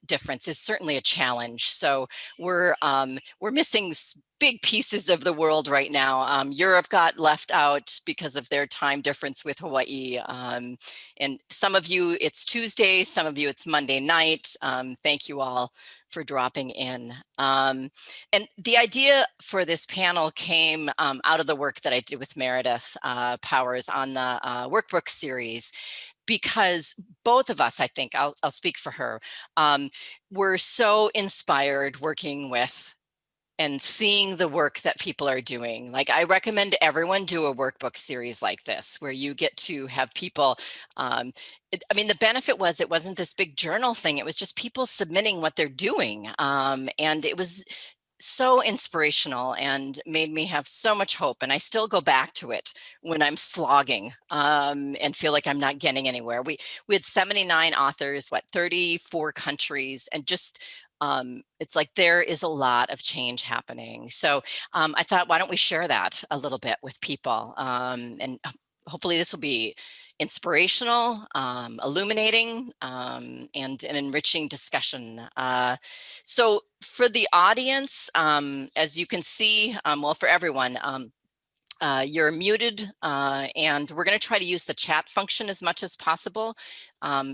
difference is certainly a challenge. So we're missing big pieces of the world right now. Europe got left out because of their time difference with Hawaii. And some of you, it's Tuesday, some of you, it's Monday night. Thank you all for dropping in. And the idea for this panel came out of the work that I did with Meredith Powers on the workbook series, because both of us, I think, I'll speak for her, were so inspired working with and seeing the work that people are doing. Like, I recommend everyone do a workbook series like this, where you get to have people, I mean, the benefit was it wasn't this big journal thing. It was just people submitting what they're doing. And it was so inspirational and made me have so much hope. And I still go back to it when I'm slogging and feel like I'm not getting anywhere. We had 79 authors, 34 countries, and just it's like there is a lot of change happening. So I thought, why don't we share that a little bit with people? And hopefully this will be inspirational, illuminating, and an enriching discussion. So for the audience, as you can see, well, for everyone, you're muted, and we're going to try to use the chat function as much as possible.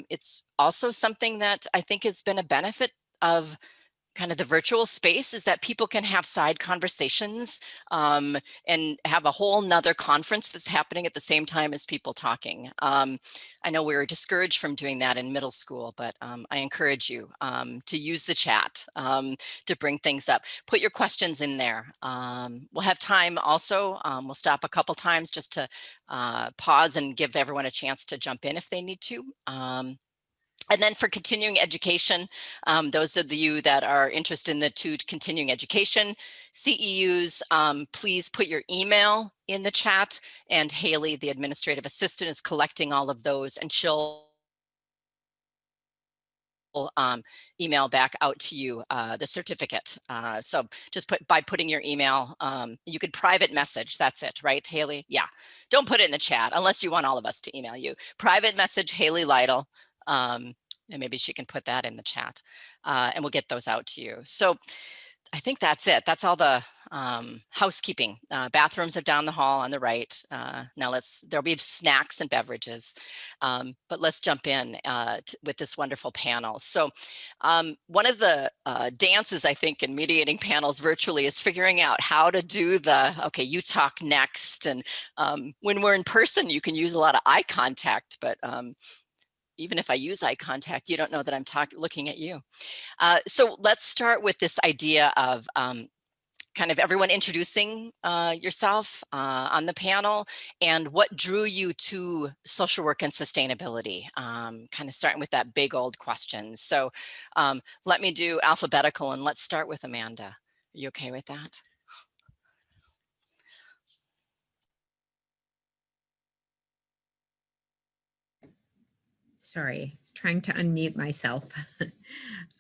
It's also something that I think has been a benefit of kind of the virtual space, is that people can have side conversations and have a whole nother conference that's happening at the same time as people talking. I know we were discouraged from doing that in middle school, but I encourage you to use the chat to bring things up. Put your questions in there. We'll have time also. We'll stop a couple times just to pause and give everyone a chance to jump in if they need to. And then for continuing education, those of you that are interested in the two continuing education CEUs, please put your email in the chat, and Haley, the administrative assistant, is collecting all of those, and she'll email back out to you the certificate. So just by putting your email, you could private message, that's it, right, Haley? Yeah, don't put it in the chat unless you want all of us to email you. Private message Haley Lytle, and maybe she can put that in the chat, and we'll get those out to you. So I think that's it. That's all the housekeeping. Bathrooms are down the hall on the right. Now there'll be snacks and beverages, but let's jump in with this wonderful panel. So one of the dances, I think, in mediating panels virtually is figuring out how to do okay, you talk next. And when we're in person, you can use a lot of eye contact, but even if I use eye contact, you don't know that I'm looking at you. So let's start with this idea of kind of everyone introducing yourself on the panel, and what drew you to social work and sustainability, kind of starting with that big old question. So let me do alphabetical, and let's start with Amanda. Are you okay with that? Sorry, trying to unmute myself.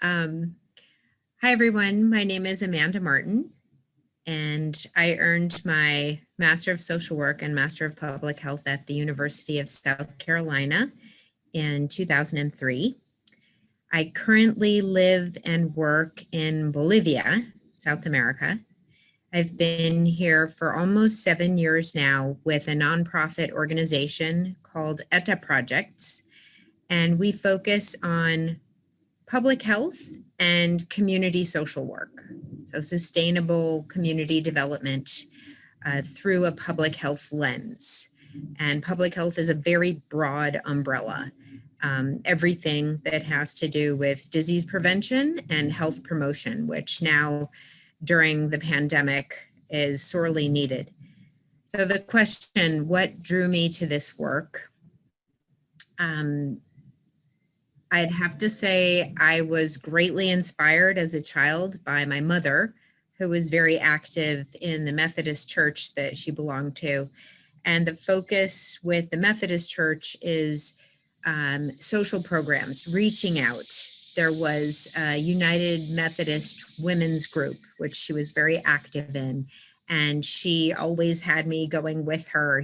Hi, everyone. My name is Amanda Martin, and I earned my Master of Social Work and Master of Public Health at the University of South Carolina in 2003. I currently live and work in Bolivia, South America. I've been here for almost 7 years now with a nonprofit organization called ETA Projects, and we focus on public health and community social work. So sustainable community development through a public health lens. And public health is a very broad umbrella. Everything that has to do with disease prevention and health promotion, which now during the pandemic is sorely needed. So the question, what drew me to this work? I'd have to say I was greatly inspired as a child by my mother, who was very active in the Methodist church that she belonged to. And the focus with the Methodist church is social programs, reaching out. There was a United Methodist Women's Group, which she was very active in. And she always had me going with her,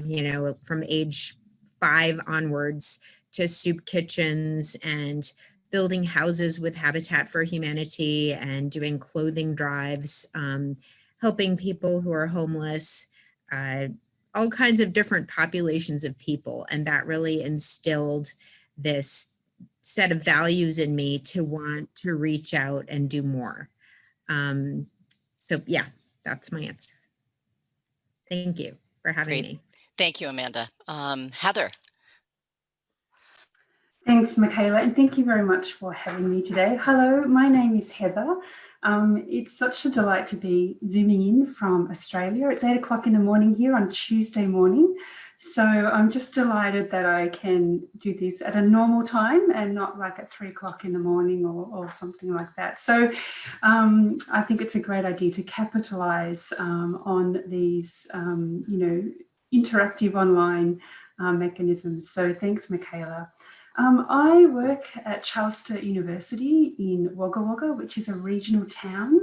from age 5 onwards, to soup kitchens and building houses with Habitat for Humanity and doing clothing drives, helping people who are homeless, all kinds of different populations of people. And that really instilled this set of values in me to want to reach out and do more. So yeah, that's my answer. Thank you for having Great. me. Thank you, Amanda. Heather. Thanks, Michaela, and thank you very much for having me today. Hello, my name is Heather. It's such a delight to be zooming in from Australia. It's 8 o'clock in the morning here on Tuesday morning. So I'm just delighted that I can do this at a normal time and not like at 3 o'clock in the morning or something like that. So I think it's a great idea to capitalize on these, interactive online mechanisms. So thanks, Michaela. I work at Charles Sturt University in Wagga Wagga, which is a regional town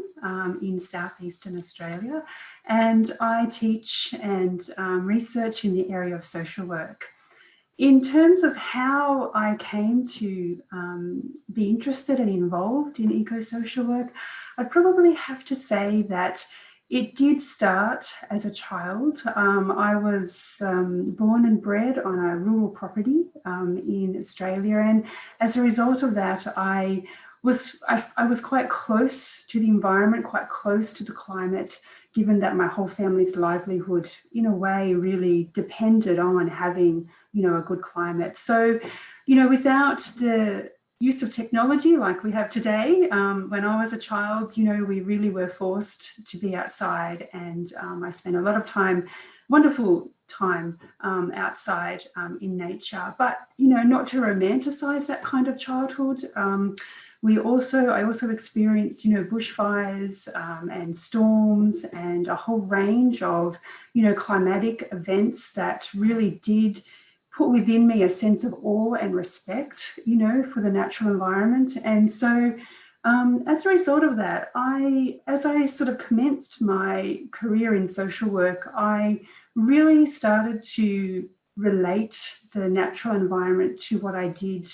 in southeastern Australia, and I teach and research in the area of social work. In terms of how I came to be interested and involved in ecosocial work, I'd probably have to say that it did start as a child. I was born and bred on a rural property in Australia, and as a result of that, I was quite close to the environment, quite close to the climate, given that my whole family's livelihood, in a way, really depended on having, a good climate. So, without the use of technology like we have today, when I was a child, we really were forced to be outside, and I spent a lot of time, wonderful time outside in nature, but not to romanticize that kind of childhood. I also experienced, bushfires and storms and a whole range of, climatic events that really did put within me a sense of awe and respect, for the natural environment. And so as a result of that, as I sort of commenced my career in social work, I really started to relate the natural environment to what I did,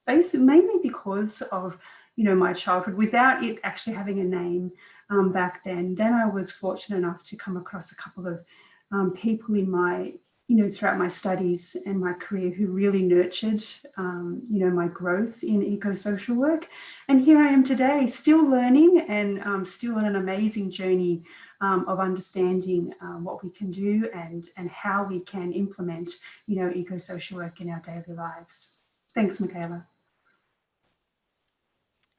basically mainly because of, my childhood, without it actually having a name back then. Then I was fortunate enough to come across a couple of people in my throughout my studies and my career who really nurtured, my growth in eco-social work. And here I am today, still learning and still on an amazing journey of understanding what we can do and how we can implement, eco-social work in our daily lives. Thanks, Michaela.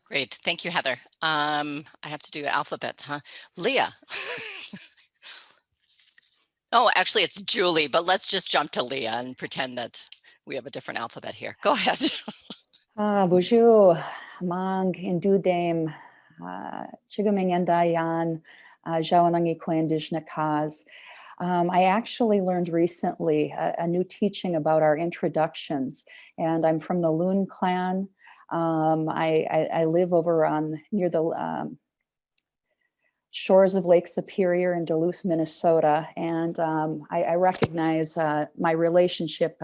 Great. Thank you, Heather. I have to do alphabet, huh? Leah. Oh, actually, it's Julie, but let's just jump to Leah and pretend that we have a different alphabet here. Go ahead. Bonjour, Mang, Indudame, Chigamingendayan, Jawanangi Kwandish Nakaz. I actually learned recently a new teaching about our introductions, and I'm from the Loon clan. I live over near the shores of Lake Superior in Duluth, Minnesota, and I recognize my relationship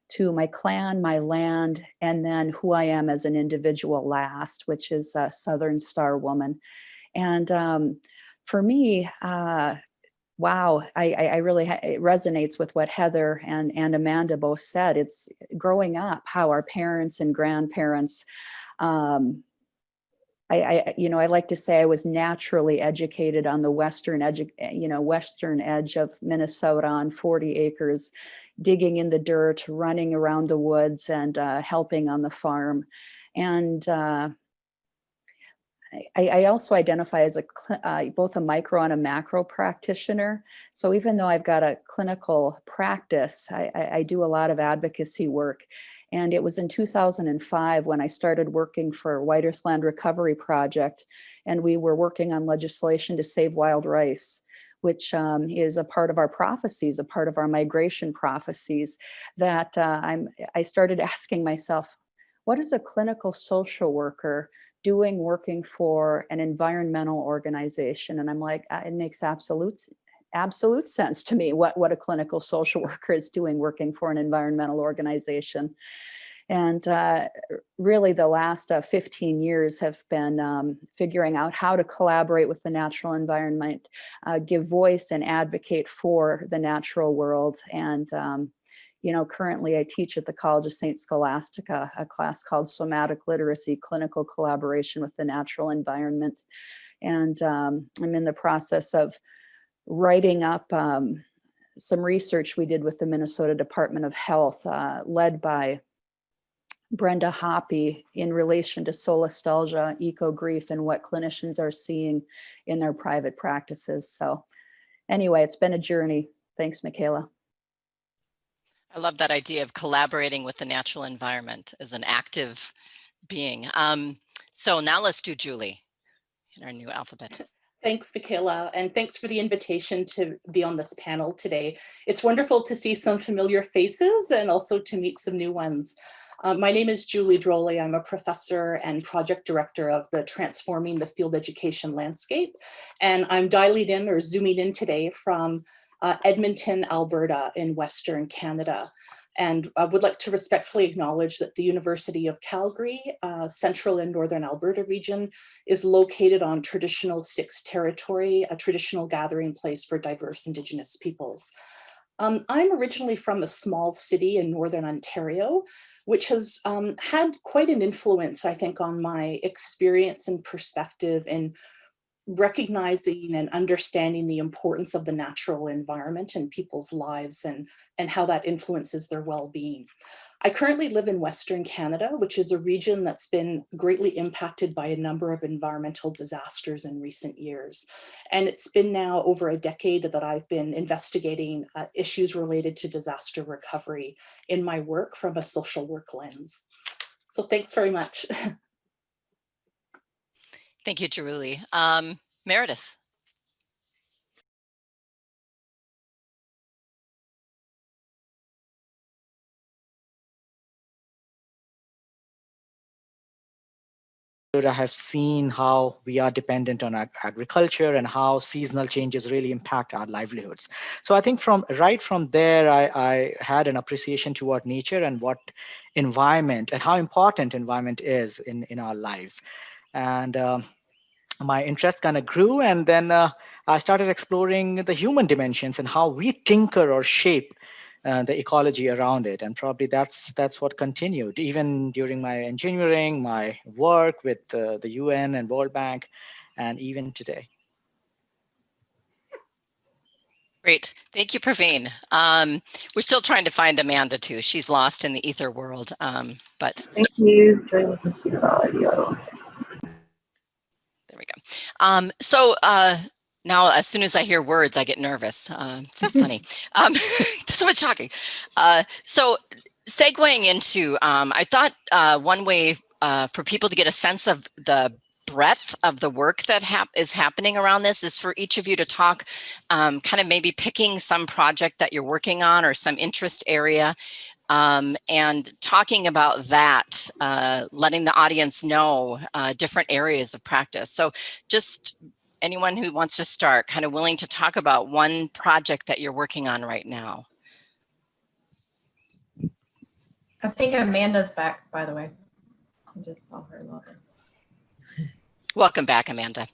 to my clan, my land, and then who I am as an individual last, which is a Southern Star woman. And for me, wow, I really, it resonates with what Heather and Amanda both said. It's growing up, how our parents and grandparents, I like to say I was naturally educated on the western edge of Minnesota on 40 acres, digging in the dirt, running around the woods, and helping on the farm. And I also identify as both a micro and a macro practitioner. So even though I've got a clinical practice, I do a lot of advocacy work. And it was in 2005 when I started working for White Earth Land Recovery Project, and we were working on legislation to save wild rice, which is a part of our prophecies, a part of our migration prophecies, that I started asking myself, what is a clinical social worker doing working for an environmental organization? And I'm like, it makes absolute sense to me what a clinical social worker is doing working for an environmental organization. And really the last 15 years have been figuring out how to collaborate with the natural environment, give voice and advocate for the natural world. And currently I teach at the College of St. Scholastica, a class called Somatic Literacy, Clinical Collaboration with the Natural Environment. And I'm in the process of writing up some research we did with the Minnesota Department of Health, led by Brenda Hoppy, in relation to solastalgia, eco-grief, and what clinicians are seeing in their private practices. So anyway, it's been a journey. Thanks, Michaela. I love that idea of collaborating with the natural environment as an active being. So now let's do Julie in our new alphabet. Thanks, Michaela, and thanks for the invitation to be on this panel today. It's wonderful to see some familiar faces and also to meet some new ones. My name is Julie Droley. I'm a professor and project director of the Transforming the Field Education Landscape, and I'm dialing in or zooming in today from Edmonton, Alberta in Western Canada. And I would like to respectfully acknowledge that the University of Calgary, Central and Northern Alberta region, is located on traditional Six territory, a traditional gathering place for diverse Indigenous peoples. I'm originally from a small city in Northern Ontario, which has had quite an influence, I think, on my experience and perspective in recognizing and understanding the importance of the natural environment in people's lives and how that influences their well-being. I currently live in Western Canada, which is a region that's been greatly impacted by a number of environmental disasters in recent years. And it's been now over a decade that I've been investigating issues related to disaster recovery in my work from a social work lens. So thanks very much. Thank you, Julie. Meredith. I have seen how we are dependent on agriculture and how seasonal changes really impact our livelihoods. So I think right from there, I had an appreciation toward nature and what environment and how important environment is in our lives. And my interest kind of grew, and then I started exploring the human dimensions and how we tinker or shape the ecology around it. And probably that's what continued even during my engineering, my work with the UN and World Bank, and even today. Great. Thank you, Praveen. We're still trying to find Amanda too. She's lost in the ether world. But thank you for the audio. There we go. Now, as soon as I hear words, I get nervous. So funny. So much talking. So segueing into, I thought one way for people to get a sense of the breadth of the work that is happening around this is for each of you to talk, kind of maybe picking some project that you're working on or some interest area, and talking about that, letting the audience know different areas of practice. So just anyone who wants to start, kind of willing to talk about one project that you're working on right now. I think Amanda's back, by the way. I just saw her log in. Welcome back, Amanda.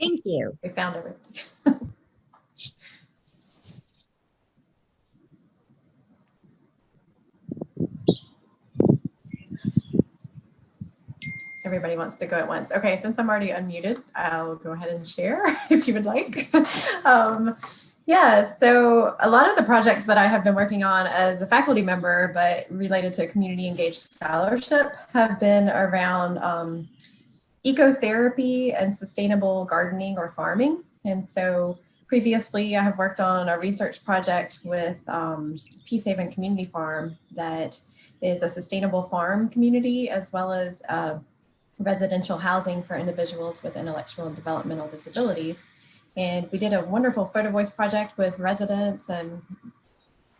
Thank you. We found everything. Everybody wants to go at once. Okay, since I'm already unmuted, I'll go ahead and share if you would like. Yeah, so a lot of the projects that I have been working on as a faculty member, but related to community engaged scholarship, have been around ecotherapy and sustainable gardening or farming. And so previously I have worked on a research project with Peace Haven Community Farm that is a sustainable farm community, as well as residential housing for individuals with intellectual and developmental disabilities. And we did a wonderful photo voice project with residents and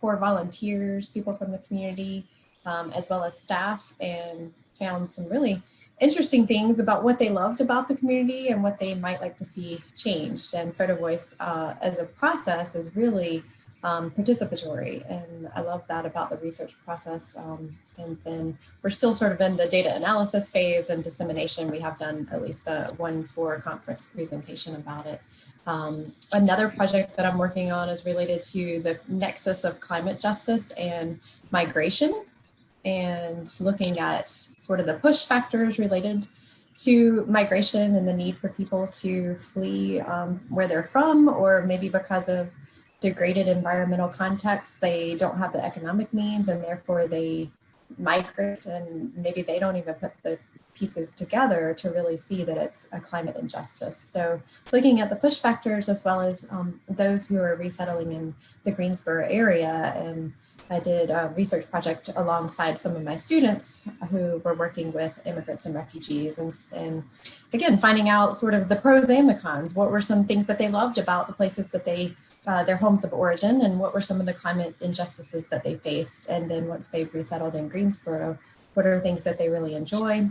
core volunteers, people from the community, as well as staff, and found some really interesting things about what they loved about the community and what they might like to see changed. And photo voice as a process is really participatory. And I love that about the research process. And then we're still sort of in the data analysis phase and dissemination. We have done at least one SOAR conference presentation about it. Another project that I'm working on is related to the nexus of climate justice and migration, and looking at sort of the push factors related to migration and the need for people to flee where they're from, or maybe because of degraded environmental contexts, they don't have the economic means and therefore they migrate, and maybe they don't even put the pieces together to really see that it's a climate injustice. So looking at the push factors as well as those who are resettling in the Greensboro area. And I did a research project alongside some of my students who were working with immigrants and refugees, and again, finding out sort of the pros and the cons. What were some things that they loved about the places that they, their homes of origin, and what were some of the climate injustices that they faced? And then once they've resettled in Greensboro, what are things that they really enjoy?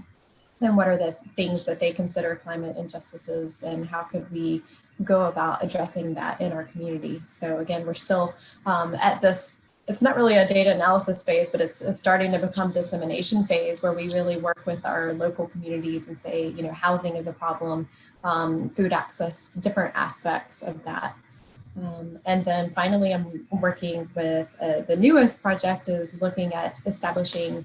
And what are the things that they consider climate injustices, and how could we go about addressing that in our community? So again, we're still at this, it's not really a data analysis phase, but it's starting to become dissemination phase, where we really work with our local communities and say, you know, housing is a problem, food access, different aspects of that. And then finally, I'm working with the newest project is looking at establishing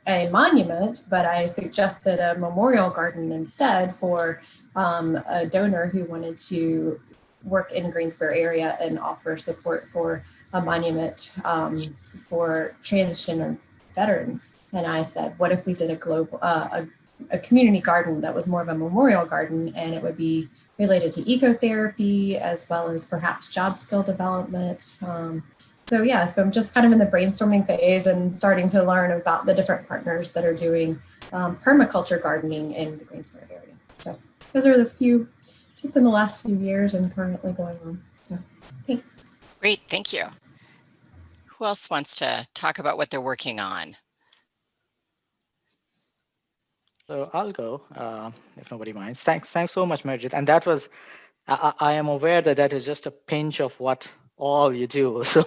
a monument, but I suggested a memorial garden instead for a donor who wanted to work in Greensboro area and offer support for a monument for transgender veterans. And I said, what if we did a global, a community garden that was more of a memorial garden, and it would be related to ecotherapy as well as perhaps job skill development. So yeah, so I'm just kind of in the brainstorming phase and starting to learn about the different partners that are doing permaculture gardening in the Greensboro area. So those are the few, just in the last few years and currently going on. So thanks. Great, thank you. Who else wants to talk about what they're working on? So I'll go, if nobody minds. Thanks so much, Meredith. And that was, I am aware that that is just a pinch of what all you do. So,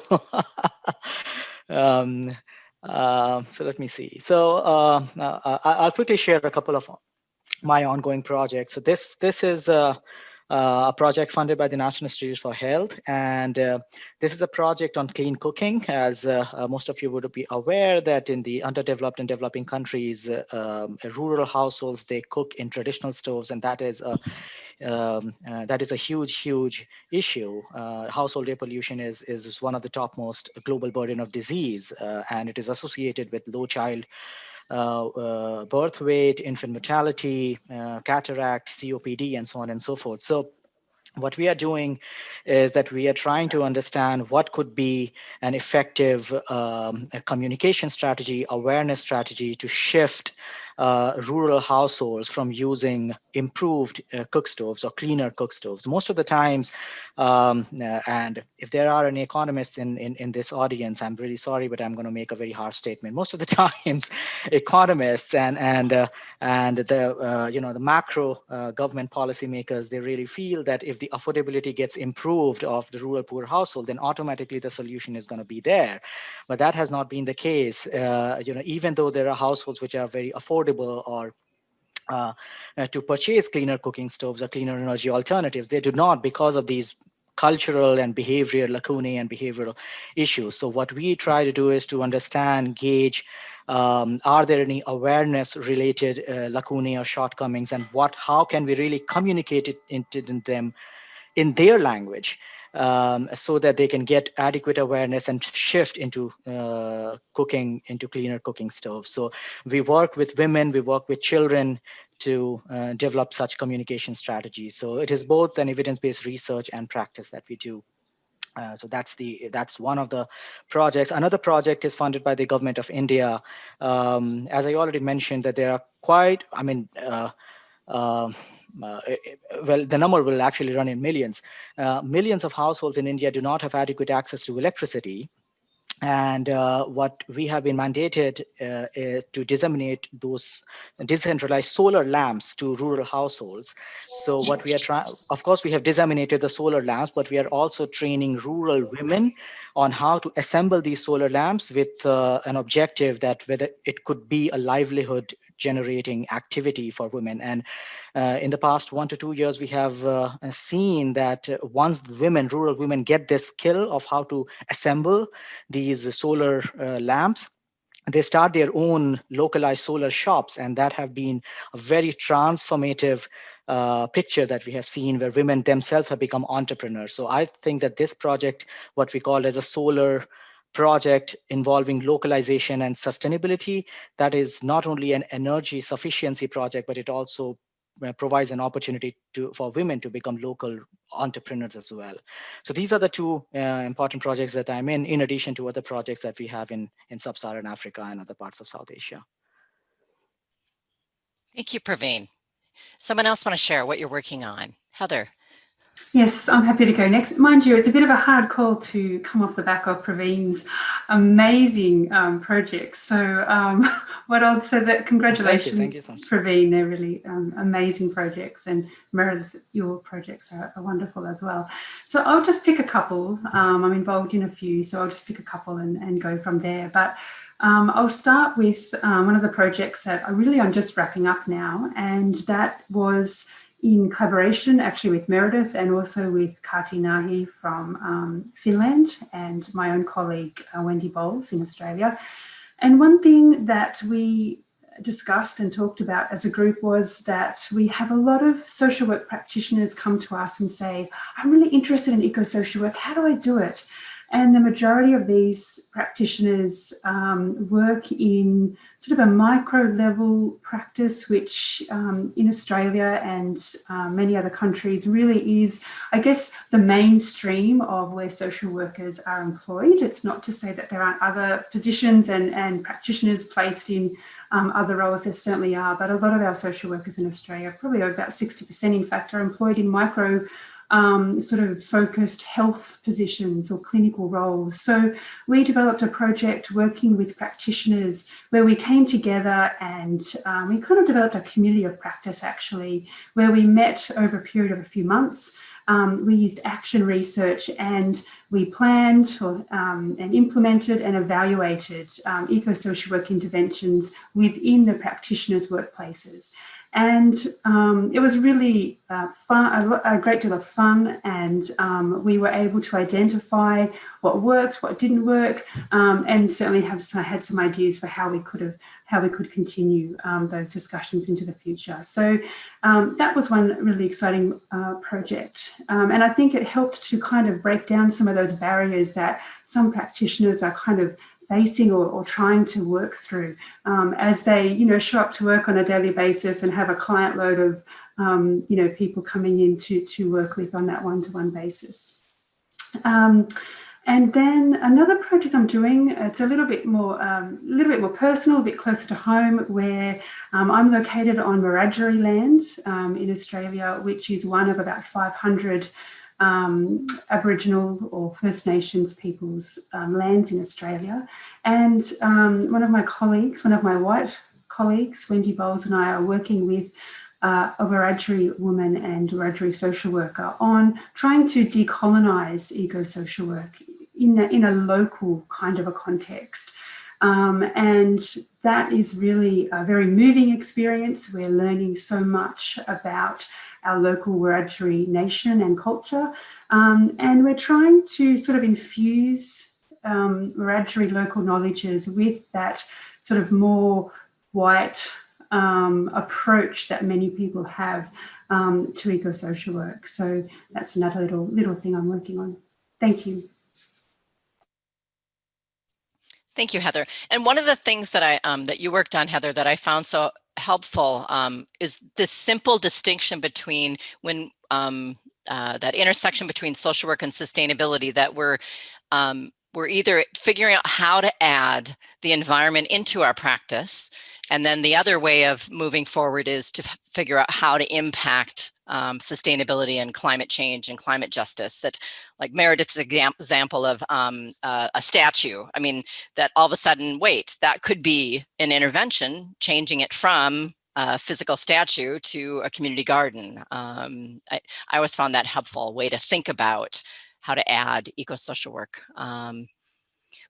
so let me see. So I'll quickly share a couple of my ongoing projects. So this is a project funded by the National Institute for Health, and this is a project on clean cooking. As most of you would be aware that in the underdeveloped and developing countries, rural households, they cook in traditional stoves, and that is a huge issue. Household air pollution is one of the topmost global burden of disease, and it is associated with low child birth weight, infant mortality, cataract, COPD, and so on and so forth. So what we are doing is that we are trying to understand what could be an effective communication strategy, awareness strategy to shift rural households from using improved cook stoves or cleaner cook stoves. Most of the times, and if there are any economists in this audience, I'm really sorry, but I'm going to make a very harsh statement. Most of the times, economists and the the macro government policymakers, they really feel that if the affordability gets improved of the rural poor household, then automatically the solution is going to be there. But that has not been the case. Even though there are households which are very affordable or to purchase cleaner cooking stoves or cleaner energy alternatives, they do not, because of these cultural and behavioral lacunae and behavioral issues. So what we try to do is to understand, gauge, are there any awareness related lacunae or shortcomings, and how can we really communicate it into them in their language, so that they can get adequate awareness and shift into cooking, into cleaner cooking stoves. So we work with women, we work with children to develop such communication strategies. So it is both an evidence-based research and practice that we do. So that's one of the projects. Another project is funded by the government of India. As I already mentioned, that there are quite, well, the number will actually run in millions. Millions of households in India do not have adequate access to electricity. And what we have been mandated to disseminate those decentralized solar lamps to rural households. So what we are trying, of course, we have disseminated the solar lamps, but we are also training rural women on how to assemble these solar lamps with an objective that whether it could be a livelihood generating activity for women. And in the past 1 to 2 years, we have seen that once rural women get this skill of how to assemble these solar lamps, they start their own localized solar shops, and that have been a very transformative picture that we have seen, where women themselves have become entrepreneurs. So I think that this project, what we call as a solar project involving localization and sustainability, that is not only an energy sufficiency project, but it also provides an opportunity for women to become local entrepreneurs as well. So these are the two important projects that I'm in addition to other projects that we have in sub-Saharan Africa and other parts of South Asia. Thank you, Praveen. Someone else want to share what you're working on? Heather. Yes, I'm happy to go next. Mind you, it's a bit of a hard call to come off the back of Praveen's amazing projects. So what I'll say that congratulations, thank you so much. Praveen. They're really amazing projects, and Meredith, your projects are wonderful as well. So I'll just pick a couple. I'm involved in a few, so I'll just pick a couple and go from there. But I'll start with one of the projects that I'm just wrapping up now, and that was in collaboration actually with Meredith and also with Kati Nahi from Finland and my own colleague Wendy Bowles in Australia. And one thing that we discussed and talked about as a group was that we have a lot of social work practitioners come to us and say, I'm really interested in eco-social work, how do I do it? And the majority of these practitioners work in sort of a micro level practice, which in Australia and many other countries really is, I guess, the mainstream of where social workers are employed. It's not to say that there aren't other positions and practitioners placed in other roles, there certainly are, but a lot of our social workers in Australia, probably about 60% in fact, are employed in micro sort of focused health positions or clinical roles. So we developed a project working with practitioners where we came together and we kind of developed a community of practice actually, where we met over a period of a few months. We used action research and we planned and implemented and evaluated eco-social work interventions within the practitioners' workplaces. And it was really fun, a great deal of fun, and we were able to identify what worked, what didn't work, and certainly had some ideas for how we could continue those discussions into the future. So that was one really exciting project, and I think it helped to kind of break down some of those barriers that some practitioners are kind of facing or trying to work through as they, show up to work on a daily basis and have a client load of, people coming in to work with on that one-to-one basis. And then another project I'm doing, it's a little bit more personal, a bit closer to home, where I'm located on Wiradjuri land in Australia, which is one of about 500 Aboriginal or First Nations people's lands in Australia. And one of my white colleagues, Wendy Bowles, and I are working with a Wiradjuri woman and Wiradjuri social worker on trying to decolonise eco-social work in a local kind of a context. And that is really a very moving experience. We're learning so much about our local Wiradjuri nation and culture. And we're trying to sort of infuse Wiradjuri local knowledges with that sort of more white approach that many people have to eco-social work. So that's another little thing I'm working on. Thank you. Thank you, Heather. And one of the things that that you worked on, Heather, that I found so helpful is this simple distinction between when that intersection between social work and sustainability, that we're either figuring out how to add the environment into our practice, and then the other way of moving forward is to figure out how to impact sustainability and climate change and climate justice, that like Meredith's example of a statue. I mean, that all of a sudden, wait, that could be an intervention, changing it from a physical statue to a community garden. I always found that helpful way to think about how to add eco-social work. Who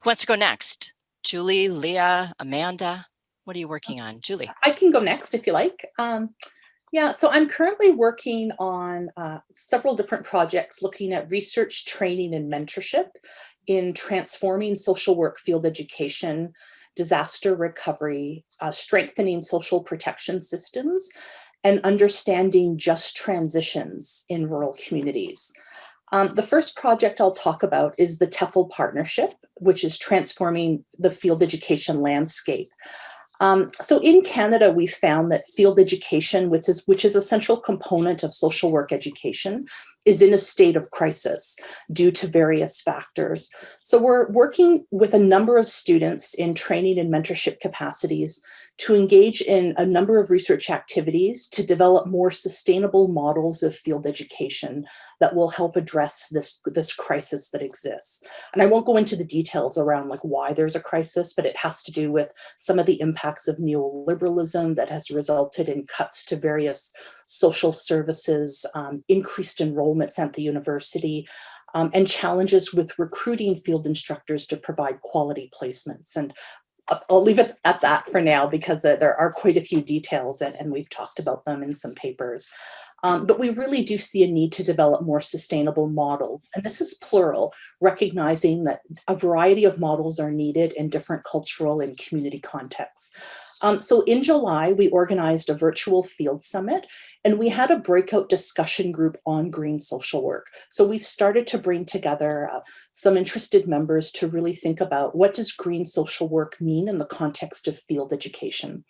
wants to go next? Julie, Leah, Amanda, what are you working on? Julie. I can go next if you like. Yeah, so I'm currently working on several different projects looking at research, training, and mentorship in transforming social work field education, disaster recovery, strengthening social protection systems, and understanding just transitions in rural communities. The first project I'll talk about is the TEFL Partnership, which is transforming the field education landscape. So in Canada, we found that field education, which is a central component of social work education, is in a state of crisis due to various factors. So we're working with a number of students in training and mentorship capacities to engage in a number of research activities to develop more sustainable models of field education that will help address this crisis that exists. And I won't go into the details around like why there's a crisis, but it has to do with some of the impacts of neoliberalism that has resulted in cuts to various social services, increased enrollments at the university, and challenges with recruiting field instructors to provide quality placements. And I'll leave it at that for now because there are quite a few details and we've talked about them in some papers. But we really do see a need to develop more sustainable models. And this is plural, recognizing that a variety of models are needed in different cultural and community contexts. So in July, we organized a virtual field summit and we had a breakout discussion group on green social work. So we've started to bring together some interested members to really think about what does green social work mean in the context of field education.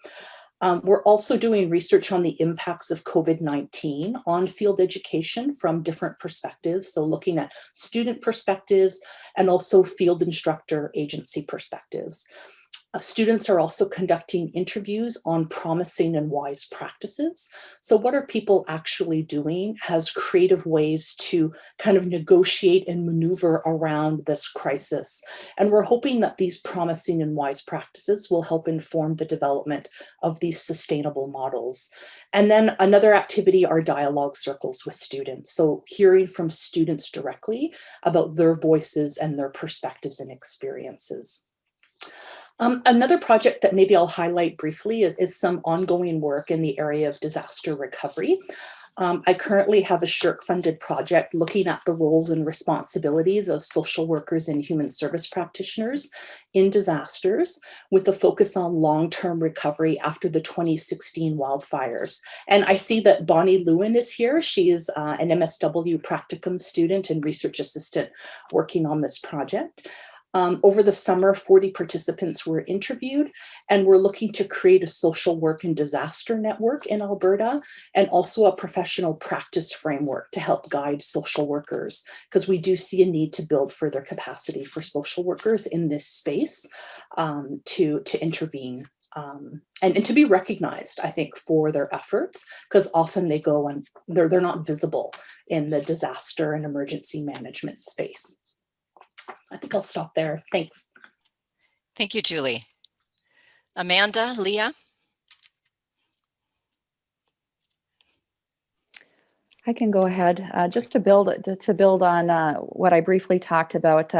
We're also doing research on the impacts of COVID-19 on field education from different perspectives. So looking at student perspectives and also field instructor agency perspectives. Students are also conducting interviews on promising and wise practices. So what are people actually doing as creative ways to kind of negotiate and maneuver around this crisis? And we're hoping that these promising and wise practices will help inform the development of these sustainable models. And then another activity are dialogue circles with students. So hearing from students directly about their voices and their perspectives and experiences. Another project that maybe I'll highlight briefly is some ongoing work in the area of disaster recovery. I currently have a SSHRC-funded project looking at the roles and responsibilities of social workers and human service practitioners in disasters with a focus on long-term recovery after the 2016 wildfires. And I see that Bonnie Lewin is here. She is an MSW practicum student and research assistant working on this project. Over the summer, 40 participants were interviewed, and we're looking to create a social work and disaster network in Alberta, and also a professional practice framework to help guide social workers, because we do see a need to build further capacity for social workers in this space to intervene. And to be recognized, I think, for their efforts, because often they go and they're not visible in the disaster and emergency management space. I think I'll stop there. Thanks. Thank you, Julie. Amanda, Leah? I can go ahead just to build on what I briefly talked about.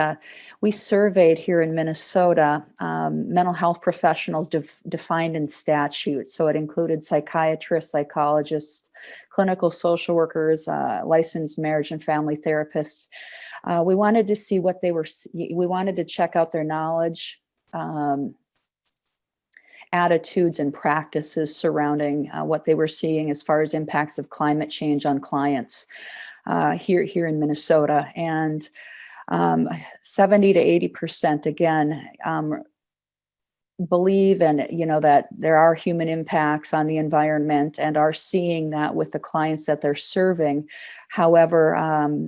We surveyed here in Minnesota mental health professionals defined in statute. So it included psychiatrists, psychologists, clinical social workers, licensed marriage and family therapists. We wanted to see what they were. We wanted to check out their knowledge, attitudes and practices surrounding what they were seeing as far as impacts of climate change on clients here in Minnesota. And 70 to 80% again believe that there are human impacts on the environment and are seeing that with the clients that they're serving. However,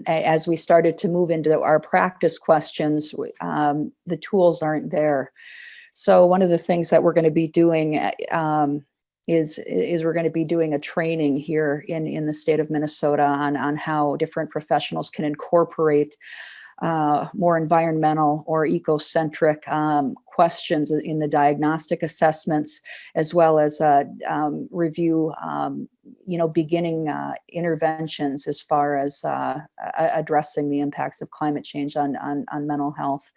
as we started to move into our practice questions, the tools aren't there. So one of the things that we're going to be doing is we're going to be doing a training here in the state of Minnesota on how different professionals can incorporate more environmental or ecocentric questions in the diagnostic assessments, as well as review, beginning interventions as far as addressing the impacts of climate change on mental health.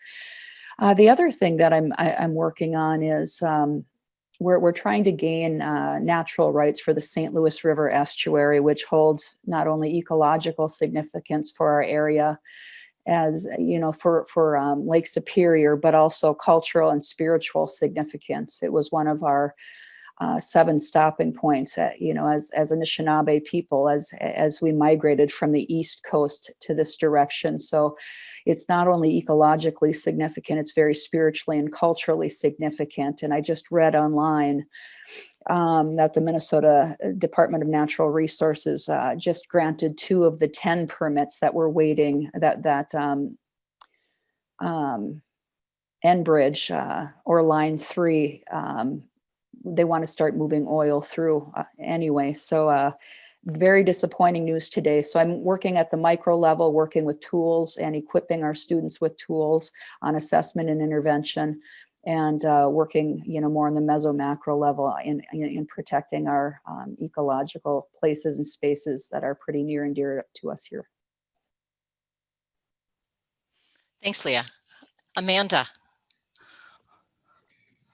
The other thing that I'm working on is we're trying to gain natural rights for the St. Louis River estuary, which holds not only ecological significance for our area, as for Lake Superior, but also cultural and spiritual significance. It was one of our 7 stopping points, as Anishinaabe people, as we migrated from the East Coast to this direction. So it's not only ecologically significant, it's very spiritually and culturally significant. And I just read online that the Minnesota Department of Natural Resources just granted 2 of the 10 permits that were waiting, that Enbridge or Line 3, they want to start moving oil through anyway. So very disappointing news today. So I'm working at the micro level, working with tools and equipping our students with tools on assessment and intervention, and working, more on the meso-macro level in protecting our ecological places and spaces that are pretty near and dear to us here. Thanks, Leah. Amanda.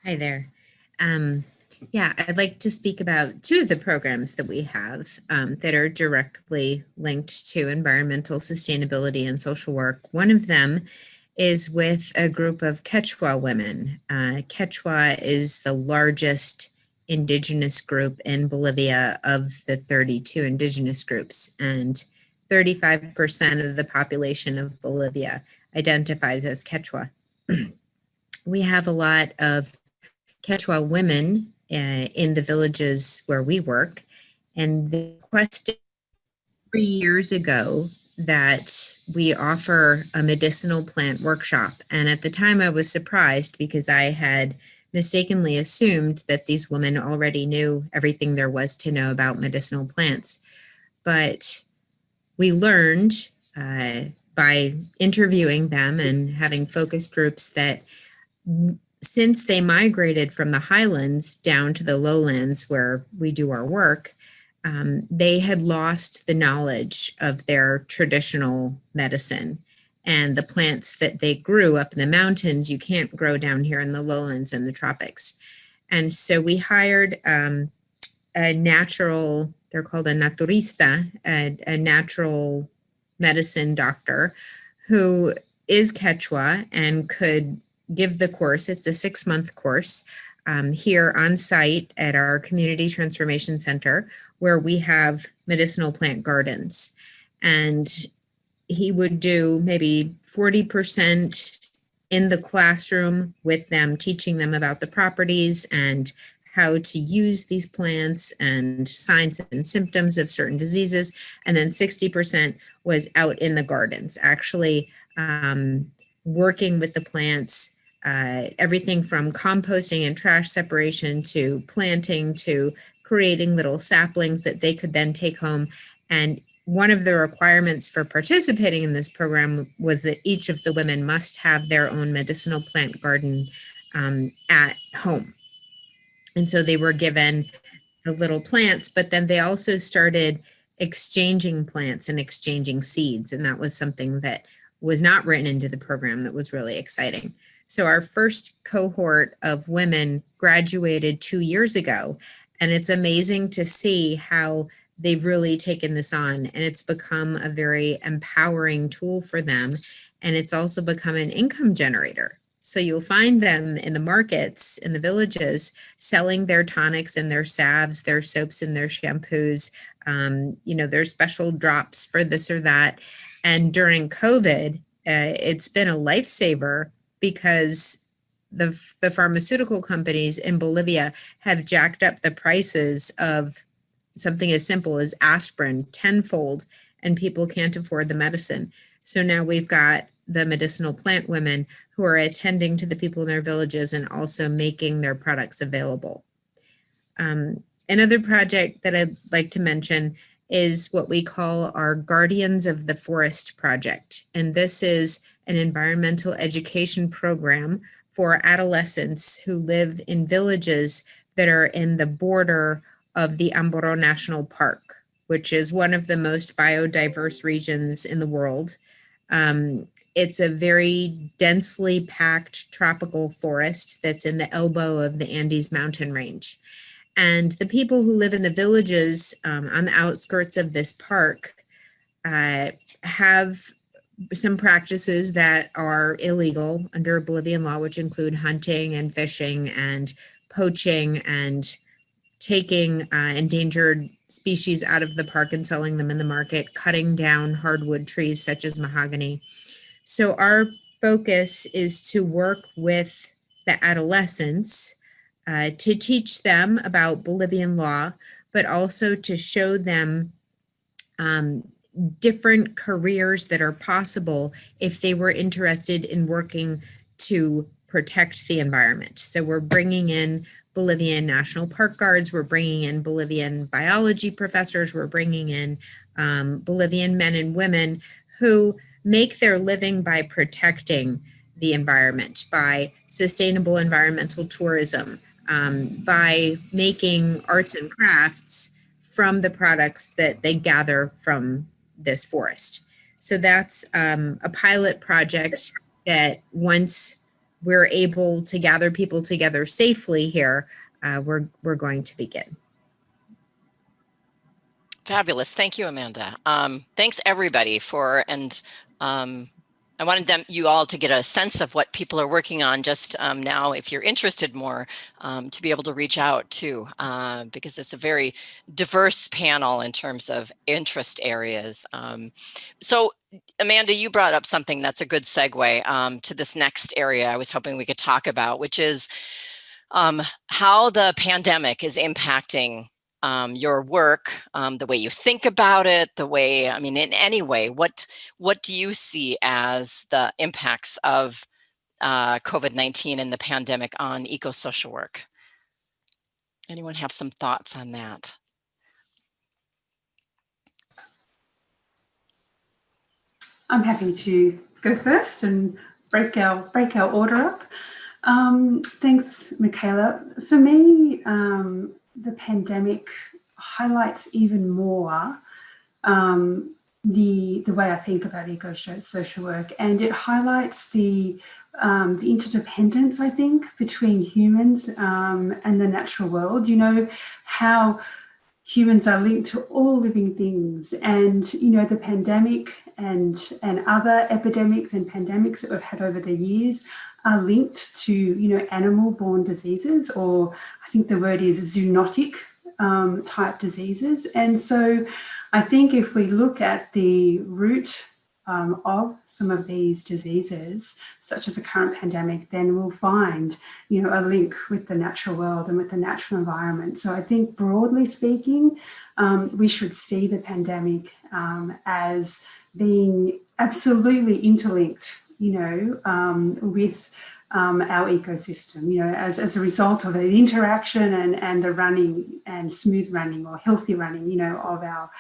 Hi there. Yeah, I'd like to speak about 2 of the programs that we have that are directly linked to environmental sustainability and social work. One of them is with a group of Quechua women. Quechua is the largest indigenous group in Bolivia of the 32 indigenous groups, and 35% of the population of Bolivia identifies as Quechua. We have a lot of Quechua women in the villages where we work, and they requested 3 years ago that we offer a medicinal plant workshop. And at the time I was surprised because I had mistakenly assumed that these women already knew everything there was to know about medicinal plants. But we learned by interviewing them and having focus groups that since they migrated from the highlands down to the lowlands where we do our work, they had lost the knowledge of their traditional medicine. And the plants that they grew up in the mountains, you can't grow down here in the lowlands and the tropics. And so we hired a natural, they're called a naturista, a natural medicine doctor who is Quechua and could give the course. It's a 6-month course here on site at our Community Transformation Center, where we have medicinal plant gardens. And he would do maybe 40% in the classroom with them, teaching them about the properties and how to use these plants and signs and symptoms of certain diseases. And then 60% was out in the gardens, actually working with the plants, everything from composting and trash separation to planting to creating little saplings that they could then take home. And one of the requirements for participating in this program was that each of the women must have their own medicinal plant garden at home. And so they were given the little plants, but then they also started exchanging plants and exchanging seeds. And that was something that was not written into the program that was really exciting. So our first cohort of women graduated 2 years ago, and it's amazing to see how they've really taken this on, and it's become a very empowering tool for them. And it's also become an income generator. So you'll find them in the markets, in the villages, selling their tonics and their salves, their soaps and their shampoos, their special drops for this or that. And during COVID, it's been a lifesaver because the pharmaceutical companies in Bolivia have jacked up the prices of something as simple as aspirin tenfold, and people can't afford the medicine. So now we've got the medicinal plant women who are attending to the people in their villages and also making their products available. Another project that I'd like to mention is what we call our Guardians of the Forest project. And this is an environmental education program for adolescents who live in villages that are in the border of the Amboro National Park, which is one of the most biodiverse regions in the world. It's a very densely packed tropical forest that's in the elbow of the Andes mountain range. And the people who live in the villages on the outskirts of this park have some practices that are illegal under Bolivian law, which include hunting and fishing and poaching and taking endangered species out of the park and selling them in the market, cutting down hardwood trees such as mahogany. So our focus is to work with the adolescents to teach them about Bolivian law, but also to show them different careers that are possible if they were interested in working to protect the environment. So we're bringing in Bolivian National Park Guards, we're bringing in Bolivian biology professors, we're bringing in Bolivian men and women who make their living by protecting the environment, by sustainable environmental tourism, by making arts and crafts from the products that they gather from this forest. So that's a pilot project that once we're able to gather people together safely here, we're going to begin. Fabulous. Thank you, Amanda. Thanks everybody I wanted you all to get a sense of what people are working on just now, if you're interested more, to be able to reach out too, because it's a very diverse panel in terms of interest areas. So Amanda, you brought up something that's a good segue to this next area I was hoping we could talk about, which is how the pandemic is impacting your work, the way you think about it, the way, I mean, in any way, what do you see as the impacts of COVID-19 and the pandemic on ecosocial work? Anyone have some thoughts on that? I'm happy to go first and break our order up. Thanks, Michaela. For me, the pandemic highlights even more the way I think about eco-social work, and it highlights the interdependence, I think, between humans and the natural world. You know, how humans are linked to all living things, and you know, the pandemic and other epidemics and pandemics that we've had over the years are linked to, you know, animal-borne diseases, or I think the word is zoonotic type diseases. And so I think if we look at the root of some of these diseases, such as the current pandemic, then we'll find, you know, a link with the natural world and with the natural environment. So I think broadly speaking, we should see the pandemic as being absolutely interlinked, you know, with our ecosystem, you know, as a result of an interaction and the running and smooth running or healthy running, you know, of our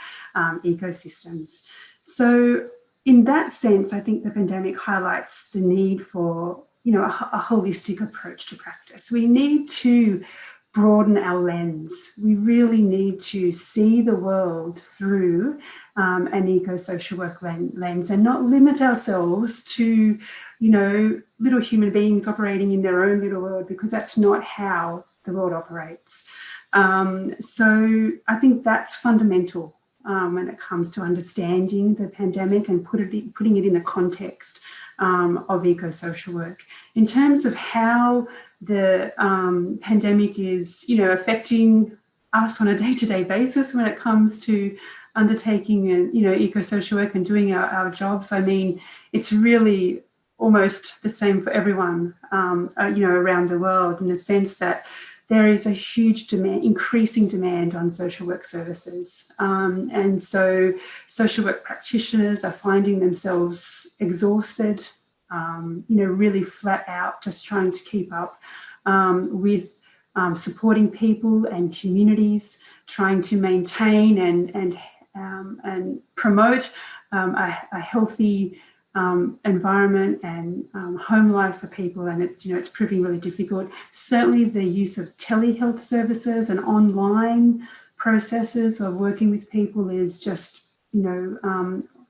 ecosystems. So in that sense, I think the pandemic highlights the need for, you know, a holistic approach to practice. We need to broaden our lens. We really need to see the world through an eco-social work lens and not limit ourselves to, you know, little human beings operating in their own little world, because that's not how the world operates. So I think that's fundamental when it comes to understanding the pandemic and putting it in the context of eco-social work. In terms of how the pandemic is, you know, affecting us on a day-to-day basis when it comes to undertaking and, you know, eco-social work and doing our jobs, I mean, it's really almost the same for everyone, you know, around the world, in the sense that there is a huge demand, increasing demand on social work services. And so social work practitioners are finding themselves exhausted, you know, really flat out, just trying to keep up with supporting people and communities, trying to maintain and promote a healthy environment and home life for people, and it's proving really difficult. Certainly the use of telehealth services and online processes of working with people is just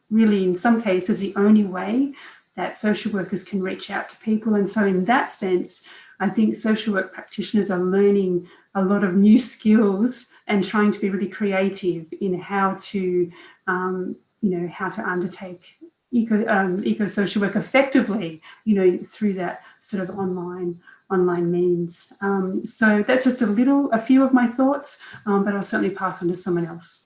really in some cases the only way that social workers can reach out to people. And so in that sense, I think social work practitioners are learning a lot of new skills and trying to be really creative in how to undertake eco-social work effectively, through that sort of online means. So that's just a few of my thoughts, but I'll certainly pass on to someone else.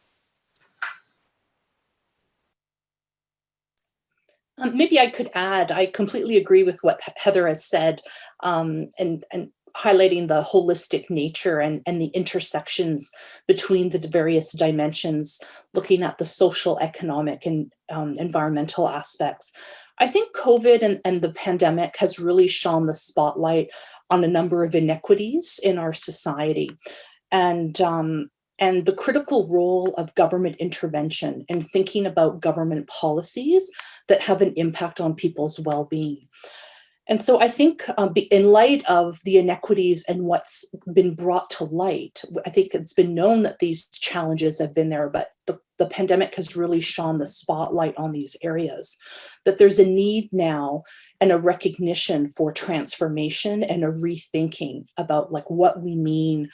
Maybe I could add, I completely agree with what Heather has said, and highlighting the holistic nature and the intersections between the various dimensions, looking at the social, economic, and environmental aspects. I think COVID and the pandemic has really shone the spotlight on a number of inequities in our society. And the critical role of government intervention and thinking about government policies that have an impact on people's well-being. And so I think in light of the inequities and what's been brought to light, I think it's been known that these challenges have been there, but the pandemic has really shone the spotlight on these areas, that there's a need now and a recognition for transformation and a rethinking about like what we mean,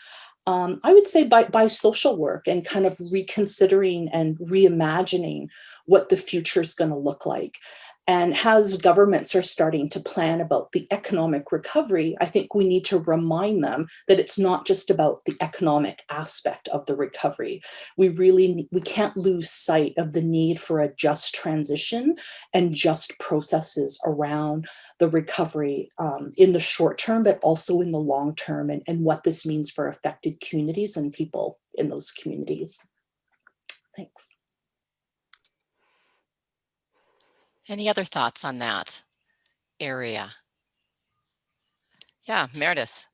I would say by social work, and kind of reconsidering and reimagining what the future is going to look like. And as governments are starting to plan about the economic recovery, I think we need to remind them that it's not just about the economic aspect of the recovery. We can't lose sight of the need for a just transition and just processes around the recovery in the short term, but also in the long term, and what this means for affected communities and people in those communities. Thanks. Any other thoughts on that area? Yeah, Meredith.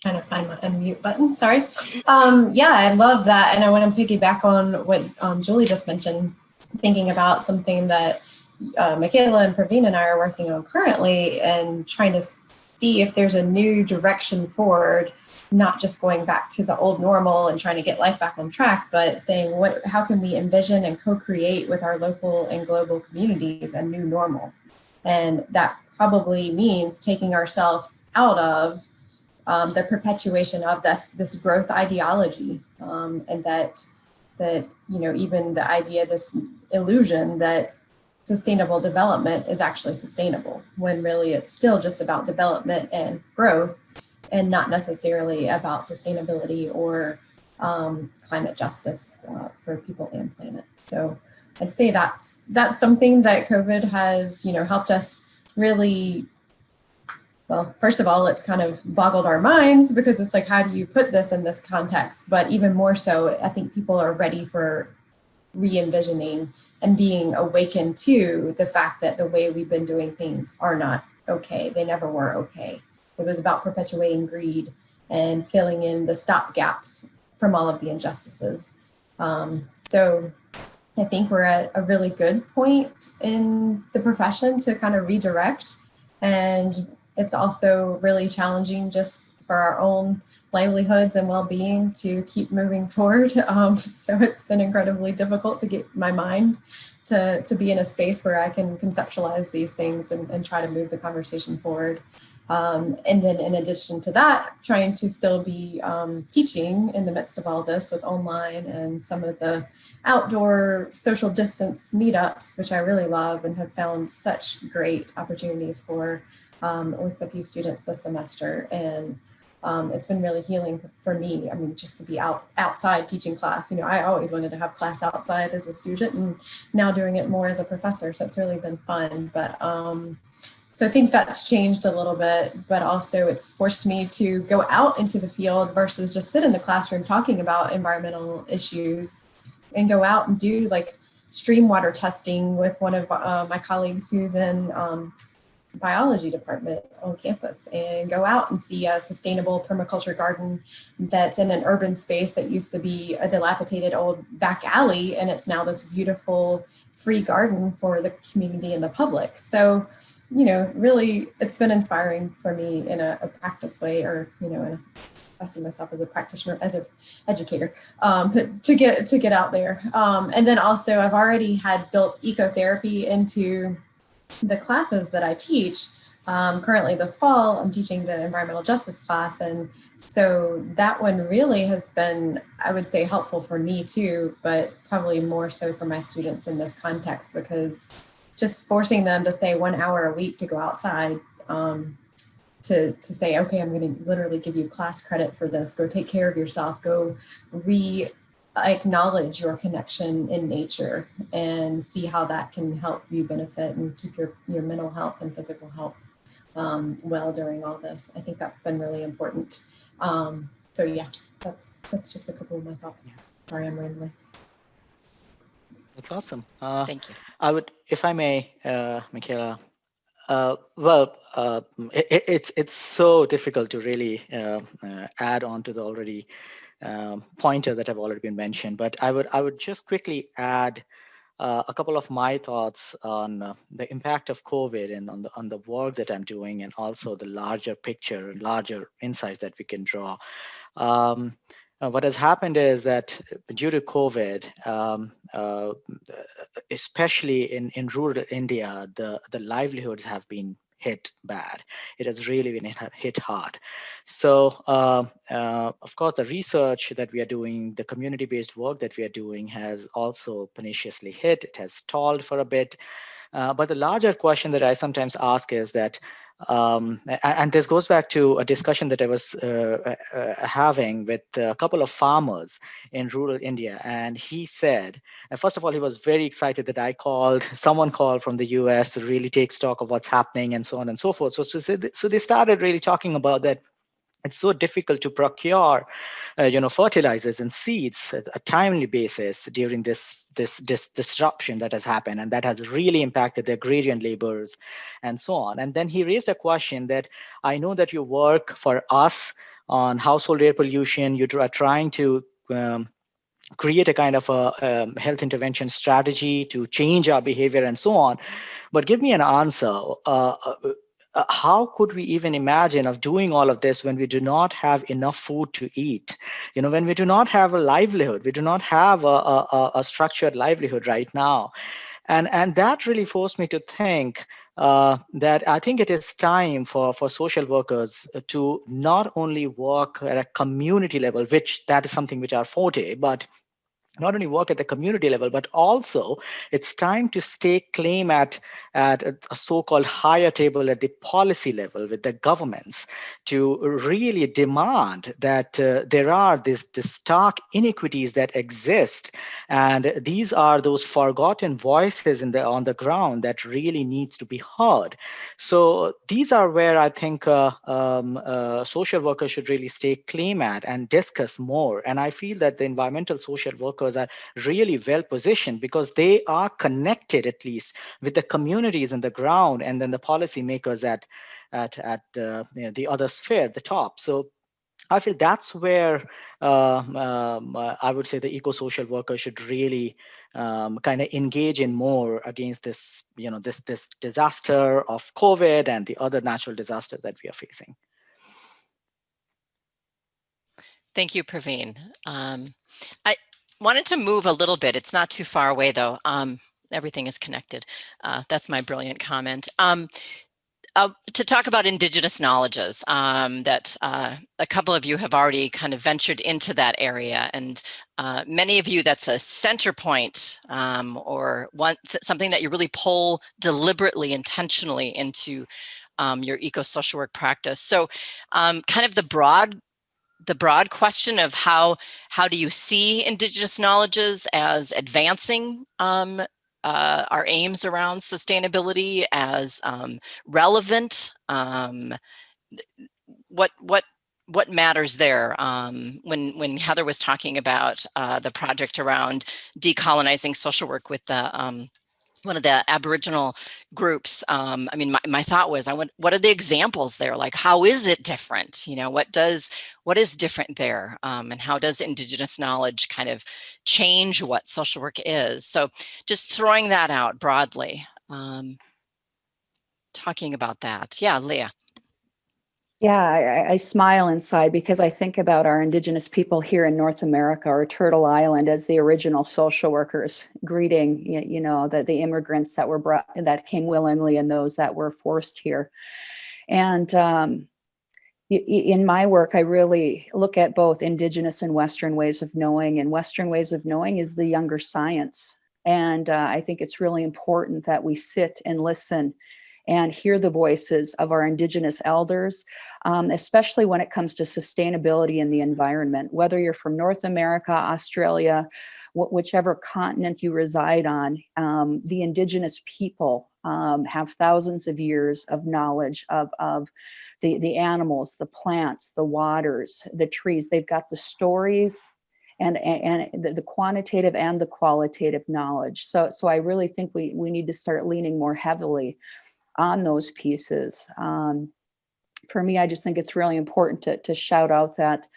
Trying to find my unmute button, sorry. Yeah, I love that. And I want to piggyback on what Julie just mentioned, thinking about something that Michaela and Praveen and I are working on currently, and trying to see if there's a new direction forward, not just going back to the old normal and trying to get life back on track, but saying how can we envision and co-create with our local and global communities a new normal. And that probably means taking ourselves out of the perpetuation of this growth ideology, and that even the idea, this illusion that sustainable development is actually sustainable, when really it's still just about development and growth, and not necessarily about sustainability or climate justice for people and planet. So I'd say that's something that COVID has helped us really. Well, first of all, it's kind of boggled our minds, because it's like, how do you put this in this context? But even more so, I think people are ready for re-envisioning and being awakened to the fact that the way we've been doing things are not okay. They never were okay. It was about perpetuating greed and filling in the stop gaps from all of the injustices. So I think we're at a really good point in the profession to kind of redirect, and it's also really challenging just for our own livelihoods and well-being to keep moving forward. So it's been incredibly difficult to get my mind to be in a space where I can conceptualize these things and try to move the conversation forward. And then in addition to that, trying to still be teaching in the midst of all this with online and some of the outdoor social distance meetups, which I really love and have found such great opportunities for with a few students this semester. And it's been really healing for me. I mean, just to be outside teaching class. I always wanted to have class outside as a student, and now doing it more as a professor. So it's really been fun. But so I think that's changed a little bit, but also it's forced me to go out into the field versus just sit in the classroom talking about environmental issues, and go out and do like stream water testing with one of my colleagues who's in biology department on campus and go out and see a sustainable permaculture garden that's in an urban space that used to be a dilapidated old back alley, and it's now this beautiful free garden for the community and the public. So, you know, really, it's been inspiring for me in a practice way, or, you know, I see myself as a practitioner, as an educator, to get out there. And then also, I've already had built ecotherapy into the classes that I teach. Currently this fall, I'm teaching the environmental justice class. And so that one really has been, I would say, helpful for me too, but probably more so for my students in this context, because just forcing them to say 1 hour a week to go outside, to say, okay, I'm going to literally give you class credit for this. Go take care of yourself. Go acknowledge your connection in nature and see how that can help you benefit and keep your mental health and physical health well during all this. I think that's been really important. So yeah, that's just a couple of my thoughts. Sorry, I'm rambling. That's awesome. Thank you. I would, if I may, Michaela. It's so difficult to really add on to the already pointer that have already been mentioned. But I would just quickly add a couple of my thoughts on the impact of COVID and on the work that I'm doing, and also the larger picture and larger insights that we can draw. What has happened is that due to COVID, especially in rural India, the livelihoods have been hit bad. It has really been hit hard. So, of course, the research that we are doing, the community-based work that we are doing has also perniciously hit. It has stalled for a bit. But the larger question that I sometimes ask is that, and this goes back to a discussion that I was having with a couple of farmers in rural India. And he said, and first of all, he was very excited that someone called from the US to really take stock of what's happening and so on and so forth. So they started really talking about that. It's so difficult to procure, fertilizers and seeds at a timely basis during this disruption that has happened, and that has really impacted the agrarian laborers, and so on. And then he raised a question that, I know that you work for us on household air pollution. You are trying to create a kind of a health intervention strategy to change our behavior and so on. But give me an answer. How could we even imagine of doing all of this when we do not have enough food to eat? When we do not have a livelihood, we do not have a structured livelihood right now. And that really forced me to think that I think it is time for social workers to not only work at a community level, which that is something which are forte, but not only work at the community level, but also it's time to stake claim at a so-called higher table at the policy level with the governments to really demand that there are these stark inequities that exist. And these are those forgotten voices on the ground that really needs to be heard. So these are where I think social workers should really stake claim at and discuss more. And I feel that the environmental social workers are really well positioned because they are connected, at least, with the communities on the ground, and then the policymakers at the other sphere, the top. So I feel that's where I would say the eco-social workers should really kind of engage in more against this, this disaster of COVID and the other natural disasters that we are facing. Thank you, Praveen. I wanted to move a little bit. It's not too far away, though. Everything is connected. That's my brilliant comment. To talk about indigenous knowledges, that a couple of you have already kind of ventured into that area, and many of you, that's a center point, or something that you really pull deliberately, intentionally into your eco-social work practice. So kind of the broad question of how do you see indigenous knowledges as advancing our aims around sustainability, as relevant? What matters there? When Heather was talking about the project around decolonizing social work with the one of the Aboriginal groups. I mean, my thought was, what are the examples there? Like, how is it different? You know, what is different there? And how does Indigenous knowledge kind of change what social work is? So just throwing that out broadly, talking about that. Yeah, Leah. Yeah, I smile inside because I think about our Indigenous people here in North America or Turtle Island as the original social workers, greeting the immigrants that were brought, that came willingly, and those that were forced here. And in my work, I really look at both Indigenous and Western ways of knowing. And Western ways of knowing is the younger science. And I think it's really important that we sit and listen and hear the voices of our Indigenous elders, especially when it comes to sustainability in the environment. Whether you're from North America, Australia, whichever continent you reside on, the Indigenous people have thousands of years of knowledge of the animals, the plants, the waters, the trees. They've got the stories and the quantitative and the qualitative knowledge. So I really think we need to start leaning more heavily on those pieces. For me, I just think it's really important to shout out that,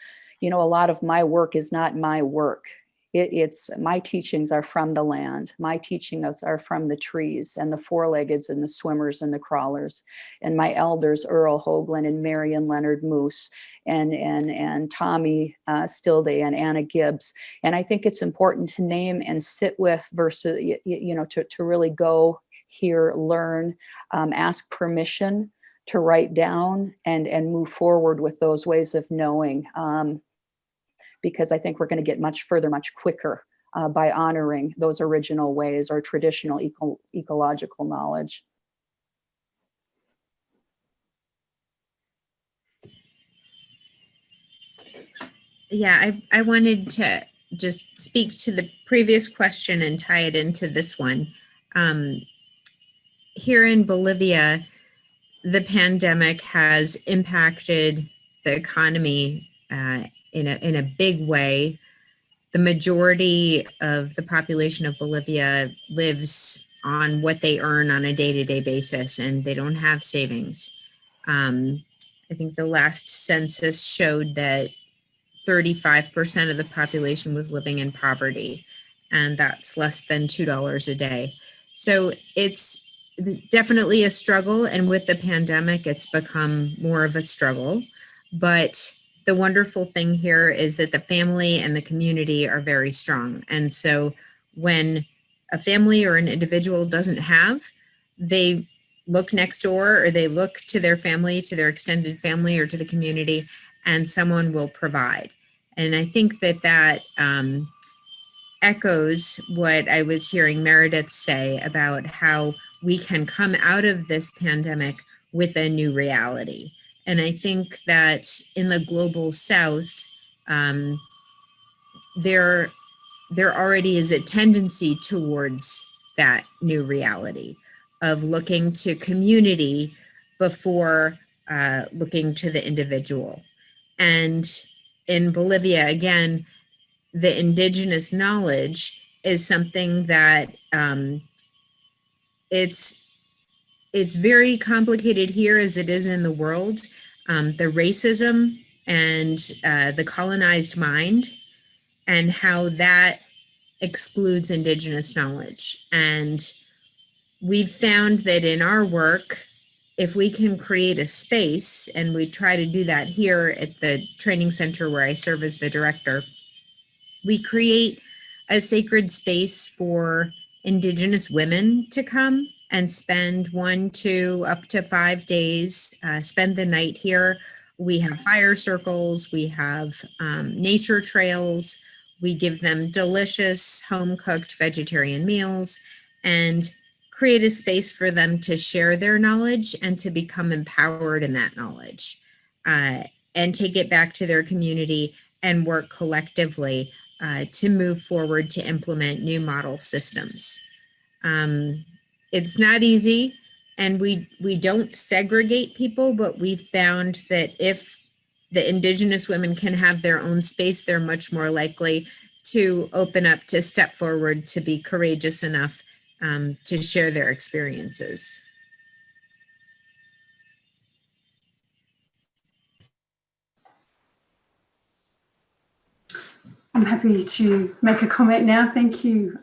a lot of my work is not my work. It's my teachings are from the land. My teachings are from the trees and the four-leggeds and the swimmers and the crawlers. And my elders, Earl Hoagland and Marion Leonard Moose and Tommy Stillday and Anna Gibbs. And I think it's important to name and sit with versus, to really go hear, learn, ask permission to write down and move forward with those ways of knowing. Because I think we're going to get much further, much quicker by honoring those original ways or traditional ecological knowledge. Yeah, I wanted to just speak to the previous question and tie it into this one. Here in Bolivia, the pandemic has impacted the economy in a big way. The majority of the population of Bolivia lives on what they earn on a day-to-day basis, and they don't have savings. I think the last census showed that 35% of the population was living in poverty, and that's less than $2 a day. So it's definitely a struggle, and with the pandemic, it's become more of a struggle. But the wonderful thing here is that the family and the community are very strong. And so when a family or an individual doesn't have, they look next door, or they look to their family, to their extended family, or to the community, and someone will provide. And I think that echoes what I was hearing Meredith say about how we can come out of this pandemic with a new reality. And I think that in the global South, there already is a tendency towards that new reality of looking to community before looking to the individual. And in Bolivia, again, the indigenous knowledge is something that it's very complicated here as it is in the world. The racism and the colonized mind and how that excludes indigenous knowledge. And we've found that in our work, if we can create a space, and we try to do that here at the training center where I serve as the director, we create a sacred space for Indigenous women to come and spend 1, 2, up to 5 days, spend the night here. We have fire circles, we have nature trails, we give them delicious home-cooked vegetarian meals, and create a space for them to share their knowledge and to become empowered in that knowledge, and take it back to their community and work collectively to move forward to implement new model systems. It's not easy, and we don't segregate people, but we've found that if the Indigenous women can have their own space, they're much more likely to open up, to step forward, to be courageous enough to share their experiences. I'm happy to make a comment now. Thank you,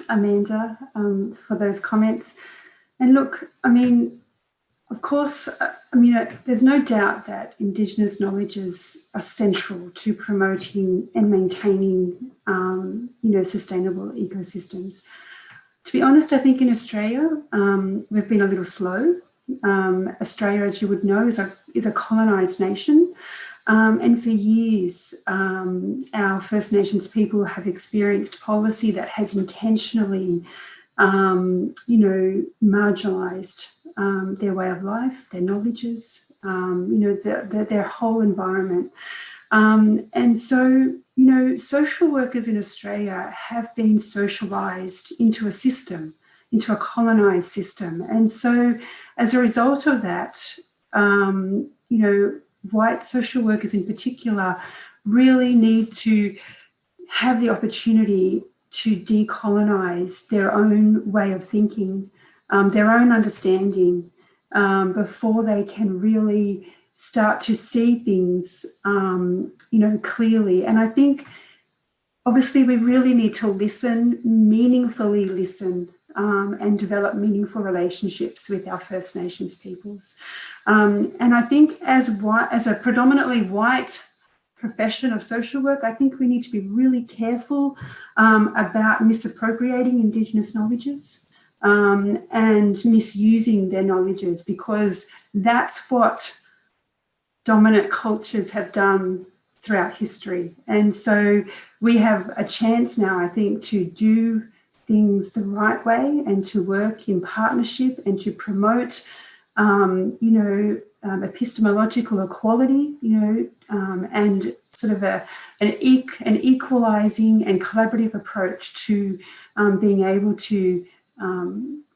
Amanda, for those comments. And look, I mean, of course, there's no doubt that Indigenous knowledges are central to promoting and maintaining, sustainable ecosystems. To be honest, I think in Australia, we've been a little slow. Australia, as you would know, is a colonised nation. And for years, our First Nations people have experienced policy that has intentionally, marginalised their way of life, their knowledges, their whole environment. And so, social workers in Australia have been socialised into a system, into a colonised system. And so as a result of that, white social workers in particular really need to have the opportunity to decolonise their own way of thinking, their own understanding, before they can really start to see things, clearly. And I think, obviously, we really need to listen, meaningfully listen, and develop meaningful relationships with our First Nations peoples. And I think as a predominantly white profession of social work, I think we need to be really careful about misappropriating Indigenous knowledges and misusing their knowledges, because that's what dominant cultures have done throughout history. And so we have a chance now, I think, to do things the right way and to work in partnership and to promote, epistemological equality, and sort of an equalising and collaborative approach to being able to,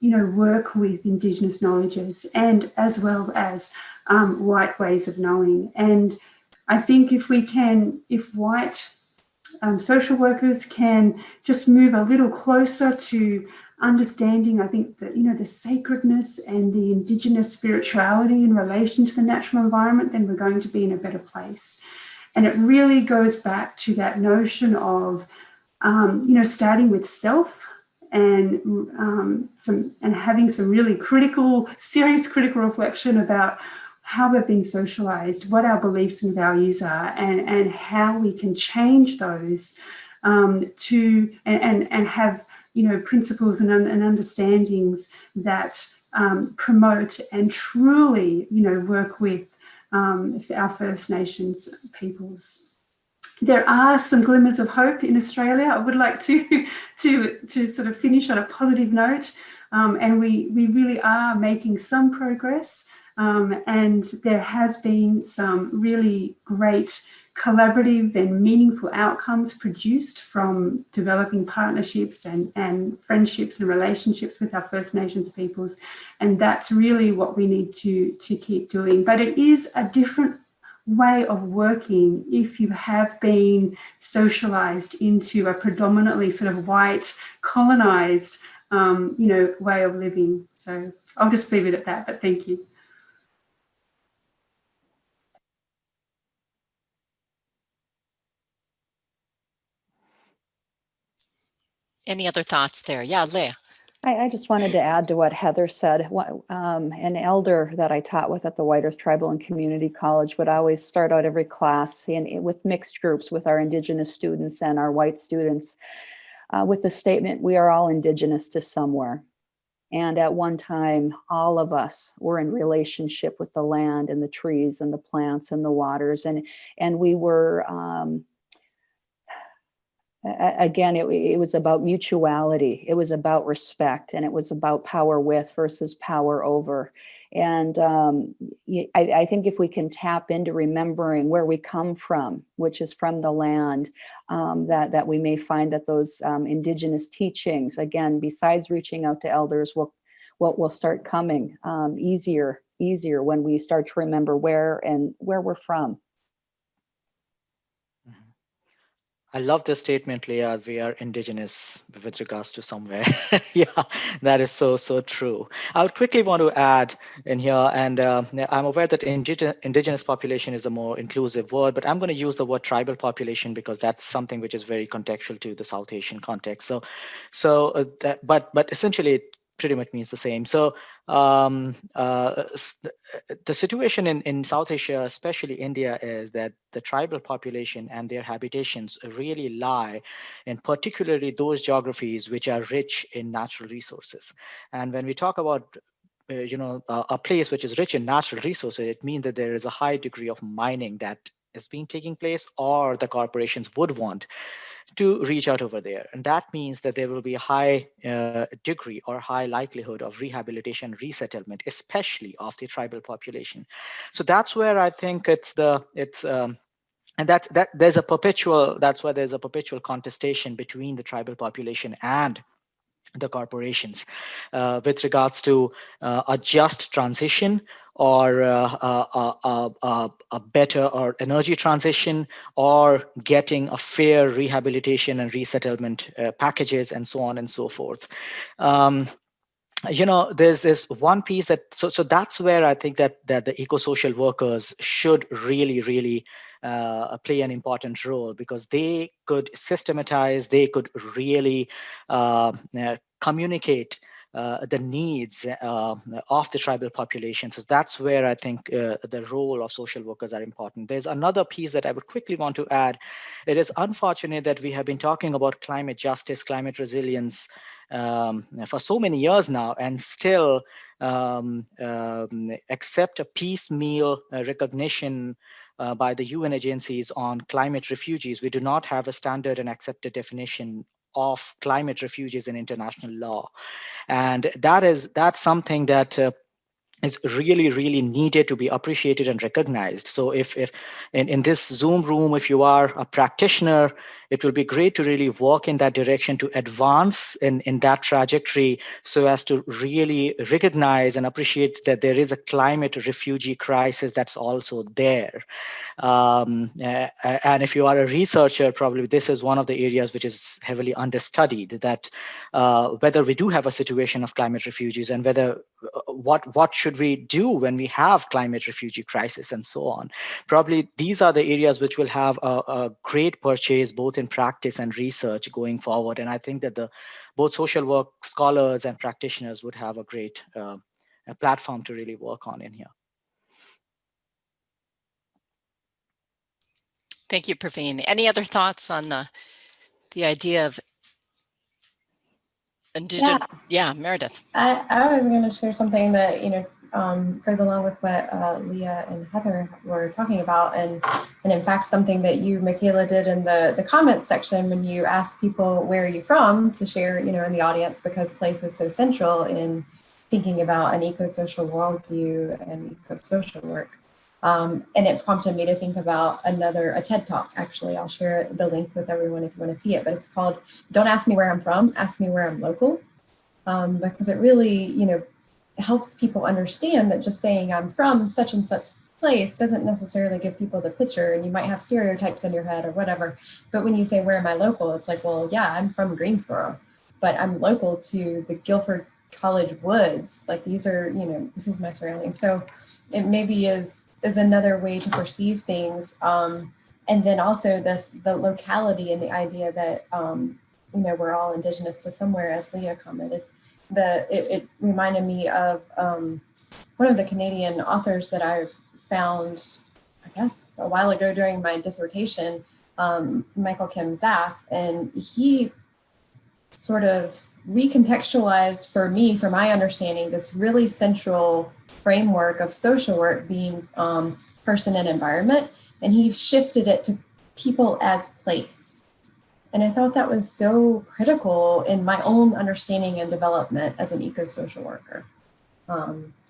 work with Indigenous knowledges and as well as white ways of knowing. And I think if white social workers can just move a little closer to understanding, I think, that, the sacredness and the Indigenous spirituality in relation to the natural environment, then we're going to be in a better place. And it really goes back to that notion of, starting with self and having some really serious critical reflection about how we've been socialized, what our beliefs and values are, and how we can change those and have, principles and understandings that promote and truly, work with our First Nations peoples. There are some glimmers of hope in Australia. I would like to sort of finish on a positive note, and we really are making some progress. And there has been some really great collaborative and meaningful outcomes produced from developing partnerships and friendships and relationships with our First Nations peoples. And that's really what we need to keep doing. But it is a different way of working if you have been socialized into a predominantly sort of white, colonized, way of living. So I'll just leave it at that, but thank you. Any other thoughts there? Yeah, Leah. I just wanted to add to what Heather said. An elder that I taught with at the White Earth Tribal and Community College would always start out every class with mixed groups, with our Indigenous students and our white students, with the statement, "We are all Indigenous to somewhere." And at one time, all of us were in relationship with the land and the trees and the plants and the waters. And we were, again, it was about mutuality. It was about respect, and it was about power with versus power over. And I think if we can tap into remembering where we come from, which is from the land, that we may find that those Indigenous teachings, again, besides reaching out to elders, will start coming easier when we start to remember where we're from. I love this statement, Leah. We are indigenous with regards to somewhere. Yeah, that is so true. I would quickly want to add in here, and I'm aware that indigenous population is a more inclusive word, but I'm going to use the word tribal population because that's something which is very contextual to the South Asian context. But essentially, it pretty much means the same. So the situation in South Asia, especially India, is that the tribal population and their habitations really lie in particularly those geographies which are rich in natural resources. And when we talk about a place which is rich in natural resources, it means that there is a high degree of mining that is being taking place, or the corporations would want to reach out over there. And that means that there will be a high degree or high likelihood of rehabilitation, resettlement, especially of the tribal population. So that's where I think and that there's a perpetual, that's why there's a perpetual contestation between the tribal population and the corporations with regards to a just transition, or a better or energy transition, or getting a fair rehabilitation and resettlement packages, and so on and so forth. There's this one piece that so that's where I think that the eco-social workers should really play an important role, because they could systematize, they could really communicate the needs of the tribal population. So that's where I think the role of social workers are important. There's another piece that I would quickly want to add. It is unfortunate that we have been talking about climate justice, climate resilience for so many years now, and still accept a piecemeal recognition by the UN agencies on climate refugees. We do not have a standard and accepted definition of climate refugees in international law, and that's something that is really needed to be appreciated and recognized. So if in this Zoom room, if you are a practitioner, it will be great to really walk in that direction, to advance in that trajectory, so as to really recognize and appreciate that there is a climate refugee crisis that's also there. And if you are a researcher, probably this is one of the areas which is heavily understudied, that whether we do have a situation of climate refugees, and whether what should we do when we have climate refugee crisis, and so on. Probably these are the areas which will have a great purchase, both in practice and research going forward. And I think that both social work scholars and practitioners would have a great platform to really work on in here. Thank you, Praveen. Any other thoughts on the idea of indigenous? Yeah, Meredith. I was going to share something that goes along with what Leah and Heather were talking about, and in fact something that you, Michaela, did in the comments section when you asked people where are you from to share in the audience, because place is so central in thinking about an eco-social worldview and eco-social work. And it prompted me to think about a TED Talk. Actually, I'll share the link with everyone if you want to see it, but it's called "Don't Ask Me Where I'm From, Ask Me Where I'm Local." Because it really, helps people understand that just saying I'm from such and such place doesn't necessarily give people the picture, and you might have stereotypes in your head or whatever. But when you say, where am I local? It's like, well, yeah, I'm from Greensboro, but I'm local to the Guilford College Woods. Like these are, this is my surroundings. So it maybe is another way to perceive things. And then also the locality and the idea that, we're all indigenous to somewhere, as Leah commented. It reminded me of one of the Canadian authors that I've found, I guess, a while ago during my dissertation, Michael Kim Zaff, and he sort of recontextualized for me, for my understanding, this really central framework of social work being person and environment, and he shifted it to people as place. And I thought that was so critical in my own understanding and development as an eco-social worker.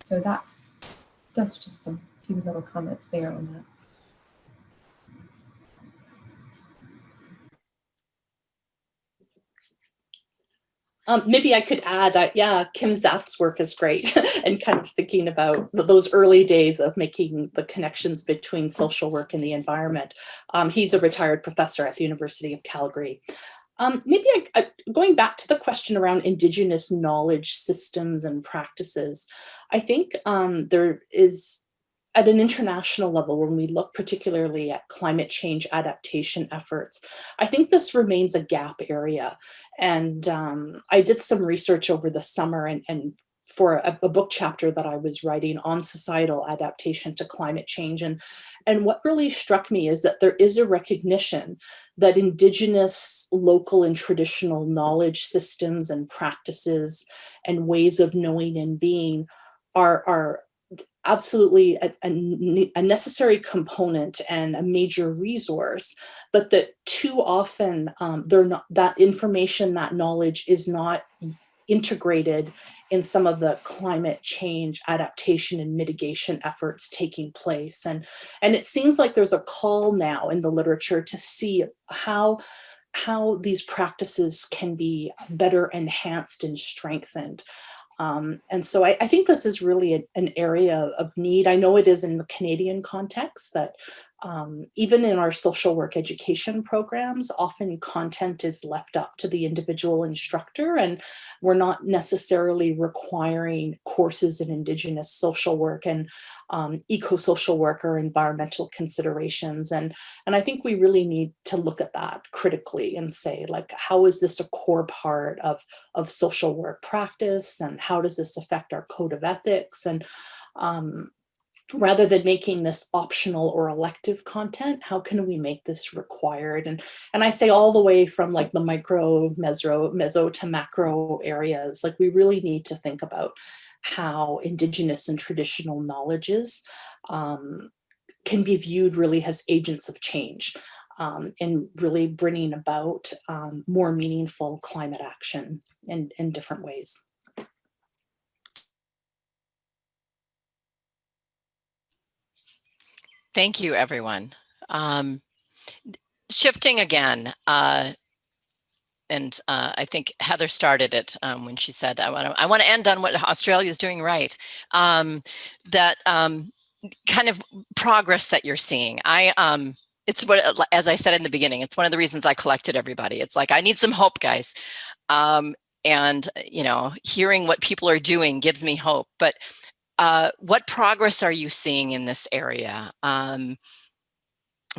So that's just some few little comments there on that. Maybe I could add, yeah, Kim Zapp's work is great and kind of thinking about those early days of making the connections between social work and the environment. He's a retired professor at the University of Calgary. Maybe going back to the question around Indigenous knowledge systems and practices, I think there is, at an international level, when we look particularly at climate change adaptation efforts, I think this remains a gap area. And I did some research over the summer and for a book chapter that I was writing on societal adaptation to climate change. And what really struck me is that there is a recognition that Indigenous, local, and traditional knowledge systems and practices and ways of knowing and being are absolutely a necessary component and a major resource, but that too often they're not, that information, that knowledge is not integrated in some of the climate change adaptation and mitigation efforts taking place. And it seems like there's a call now in the literature to see how these practices can be better enhanced and strengthened. And so I think this is really an area of need. I know it is in the Canadian context that even in our social work education programs, often content is left up to the individual instructor, and we're not necessarily requiring courses in Indigenous social work and ecosocial work or environmental considerations. And I think we really need to look at that critically and say, like, how is this a core part of social work practice, and how does this affect our code of ethics? And rather than making this optional or elective content, how can we make this required? And I say all the way from like the micro, meso to macro areas, like we really need to think about how Indigenous and traditional knowledges can be viewed really as agents of change and really bringing about more meaningful climate action in different ways. Thank you, everyone. Shifting again, and I think Heather started it when she said, I want to end on what Australia is doing right. That kind of progress that you're seeing. It's what, as I said in the beginning, it's one of the reasons I collected everybody. It's like, I need some hope, guys. And, you know, hearing what people are doing gives me hope. But what progress are you seeing in this area? I'm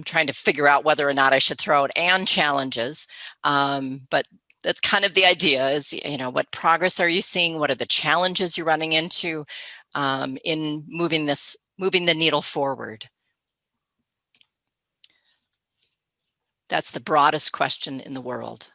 trying to figure out whether or not I should throw out and challenges, but that's kind of the idea is, you know, what progress are you seeing? What are the challenges you're running into in moving the needle forward? That's the broadest question in the world.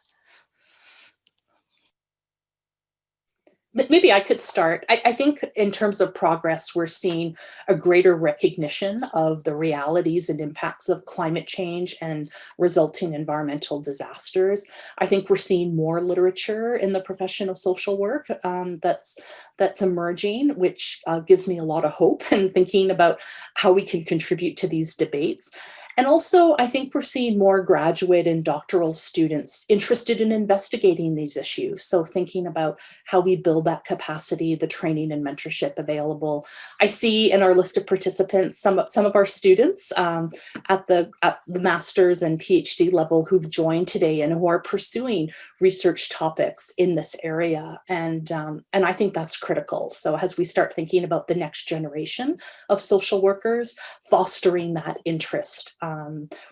Maybe I could start. I think in terms of progress, we're seeing a greater recognition of the realities and impacts of climate change and resulting environmental disasters. I think we're seeing more literature in the profession of social work that's emerging, which gives me a lot of hope and thinking about how we can contribute to these debates. And also, I think we're seeing more graduate and doctoral students interested in investigating these issues. So thinking about how we build that capacity, the training and mentorship available. I see in our list of participants some of our students at the master's and PhD level who've joined today and who are pursuing research topics in this area. And I think that's critical. So as we start thinking about the next generation of social workers, fostering that interest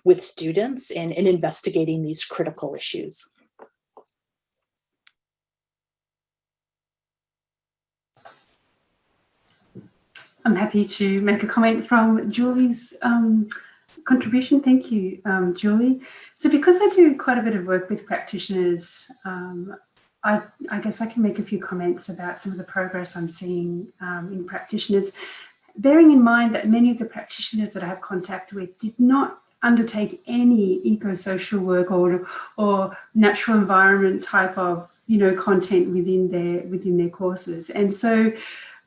with students in investigating these critical issues. I'm happy to make a comment from Julie's contribution. Thank you, Julie. So because I do quite a bit of work with practitioners, I guess I can make a few comments about some of the progress I'm seeing in practitioners, bearing in mind that many of the practitioners that I have contact with did not undertake any eco-social work or natural environment type of content within their courses. And so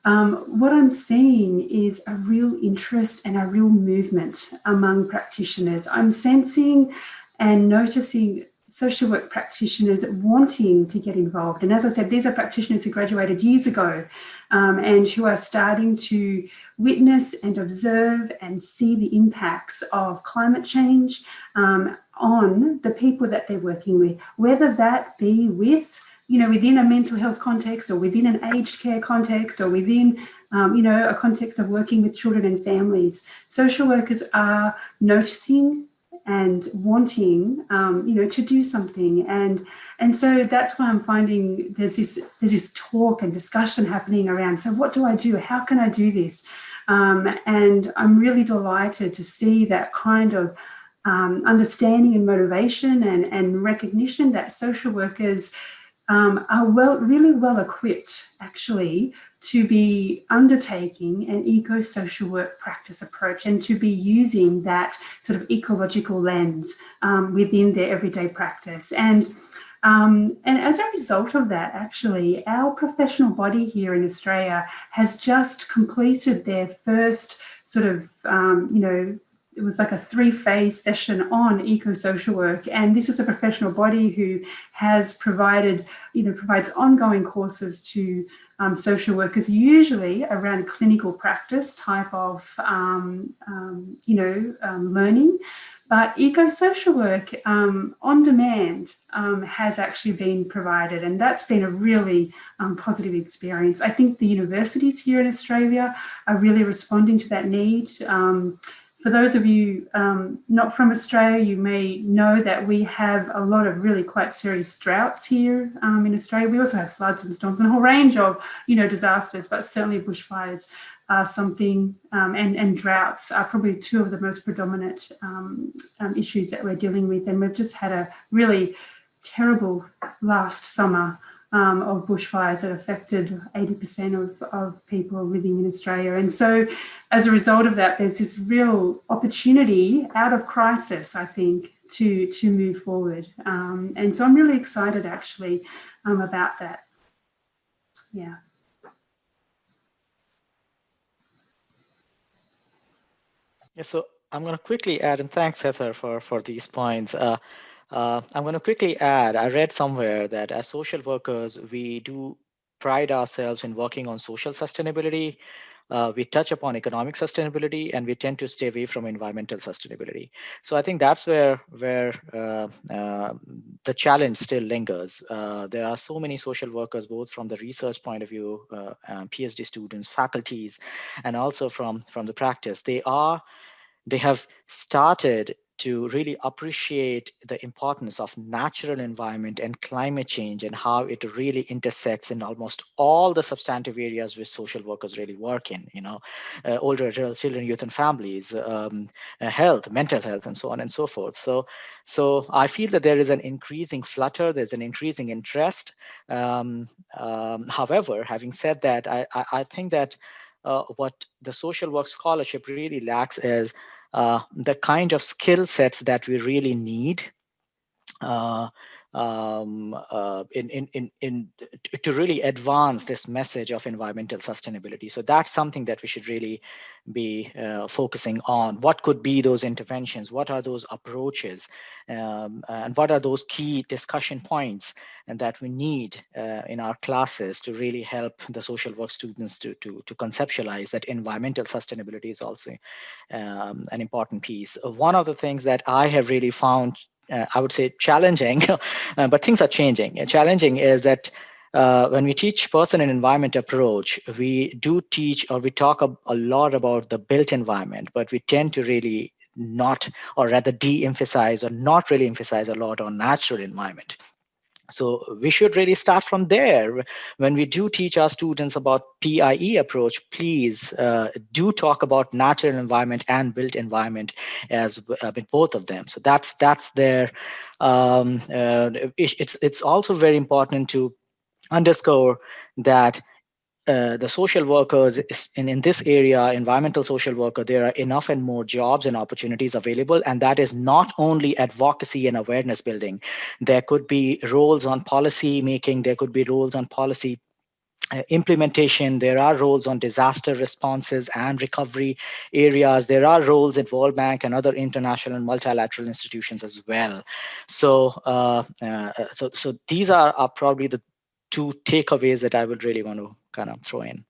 what I'm seeing is a real interest and a real movement among practitioners. I'm sensing and noticing social work practitioners wanting to get involved. And as I said, these are practitioners who graduated years ago and who are starting to witness and observe and see the impacts of climate change on the people that they're working with, whether that be with, within a mental health context or within an aged care context or within, a context of working with children and families. Social workers are noticing and wanting, to do something, and so that's why I'm finding there's this talk and discussion happening around. So what do I do? How can I do this? And I'm really delighted to see that kind of understanding and motivation and recognition that social workers are really well equipped, actually, to be undertaking an eco-social work practice approach and to be using that sort of ecological lens within their everyday practice. And as a result of that, actually, our professional body here in Australia has just completed their first sort of, it was like a 3-phase session on eco-social work. And this is a professional body who has provides ongoing courses to social workers, usually around clinical practice type of, learning. But eco-social work on demand has actually been provided, and that's been a really positive experience. I think the universities here in Australia are really responding to that need. For those of you not from Australia, you may know that we have a lot of really quite serious droughts here in Australia. We also have floods and storms and a whole range of, disasters, but certainly bushfires are something, and droughts are probably two of the most predominant issues that we're dealing with. And we've just had a really terrible last summer of bushfires that affected 80% of people living in Australia. And so as a result of that, there's this real opportunity out of crisis, I think, to move forward. And so I'm really excited, actually, about that. Yeah. Yeah, so I'm going to quickly add, and thanks, Heather, for these points. I'm going to quickly add, I read somewhere that as social workers, we do pride ourselves in working on social sustainability. We touch upon economic sustainability, and we tend to stay away from environmental sustainability. So I think that's where the challenge still lingers. There are so many social workers, both from the research point of view, PhD students, faculties, and also from the practice. They have started to really appreciate the importance of natural environment and climate change and how it really intersects in almost all the substantive areas which social workers really work in, older adults, children, youth, and families, health, mental health, and so on and so forth. So I feel that there is an increasing flutter, there's an increasing interest. However, having said that, I think that what the social work scholarship really lacks is the kind of skill sets that we really need to really advance this message of environmental sustainability. So that's something that we should really be focusing on. What could be those interventions? What are those approaches? And what are those key discussion points and that we need in our classes to really help the social work students to conceptualize that environmental sustainability is also an important piece. One of the things that I have really found, I would say, challenging, but things are changing. Challenging is that when we teach person and environment approach, we do teach, or we talk a lot about the built environment, but we tend to really not, or rather de-emphasize or not really emphasize a lot on natural environment. So we should really start from there. When we do teach our students about PIE approach, please do talk about natural environment and built environment as both of them. So that's there. It's also very important to underscore that the social workers in this area, environmental social worker, there are enough and more jobs and opportunities available. And that is not only advocacy and awareness building. There could be roles on policy making, there could be roles on policy implementation. There are roles on disaster responses and recovery areas. There are roles at World Bank and other international and multilateral institutions as well. So these are probably the two takeaways that I would really want to kind of throw in.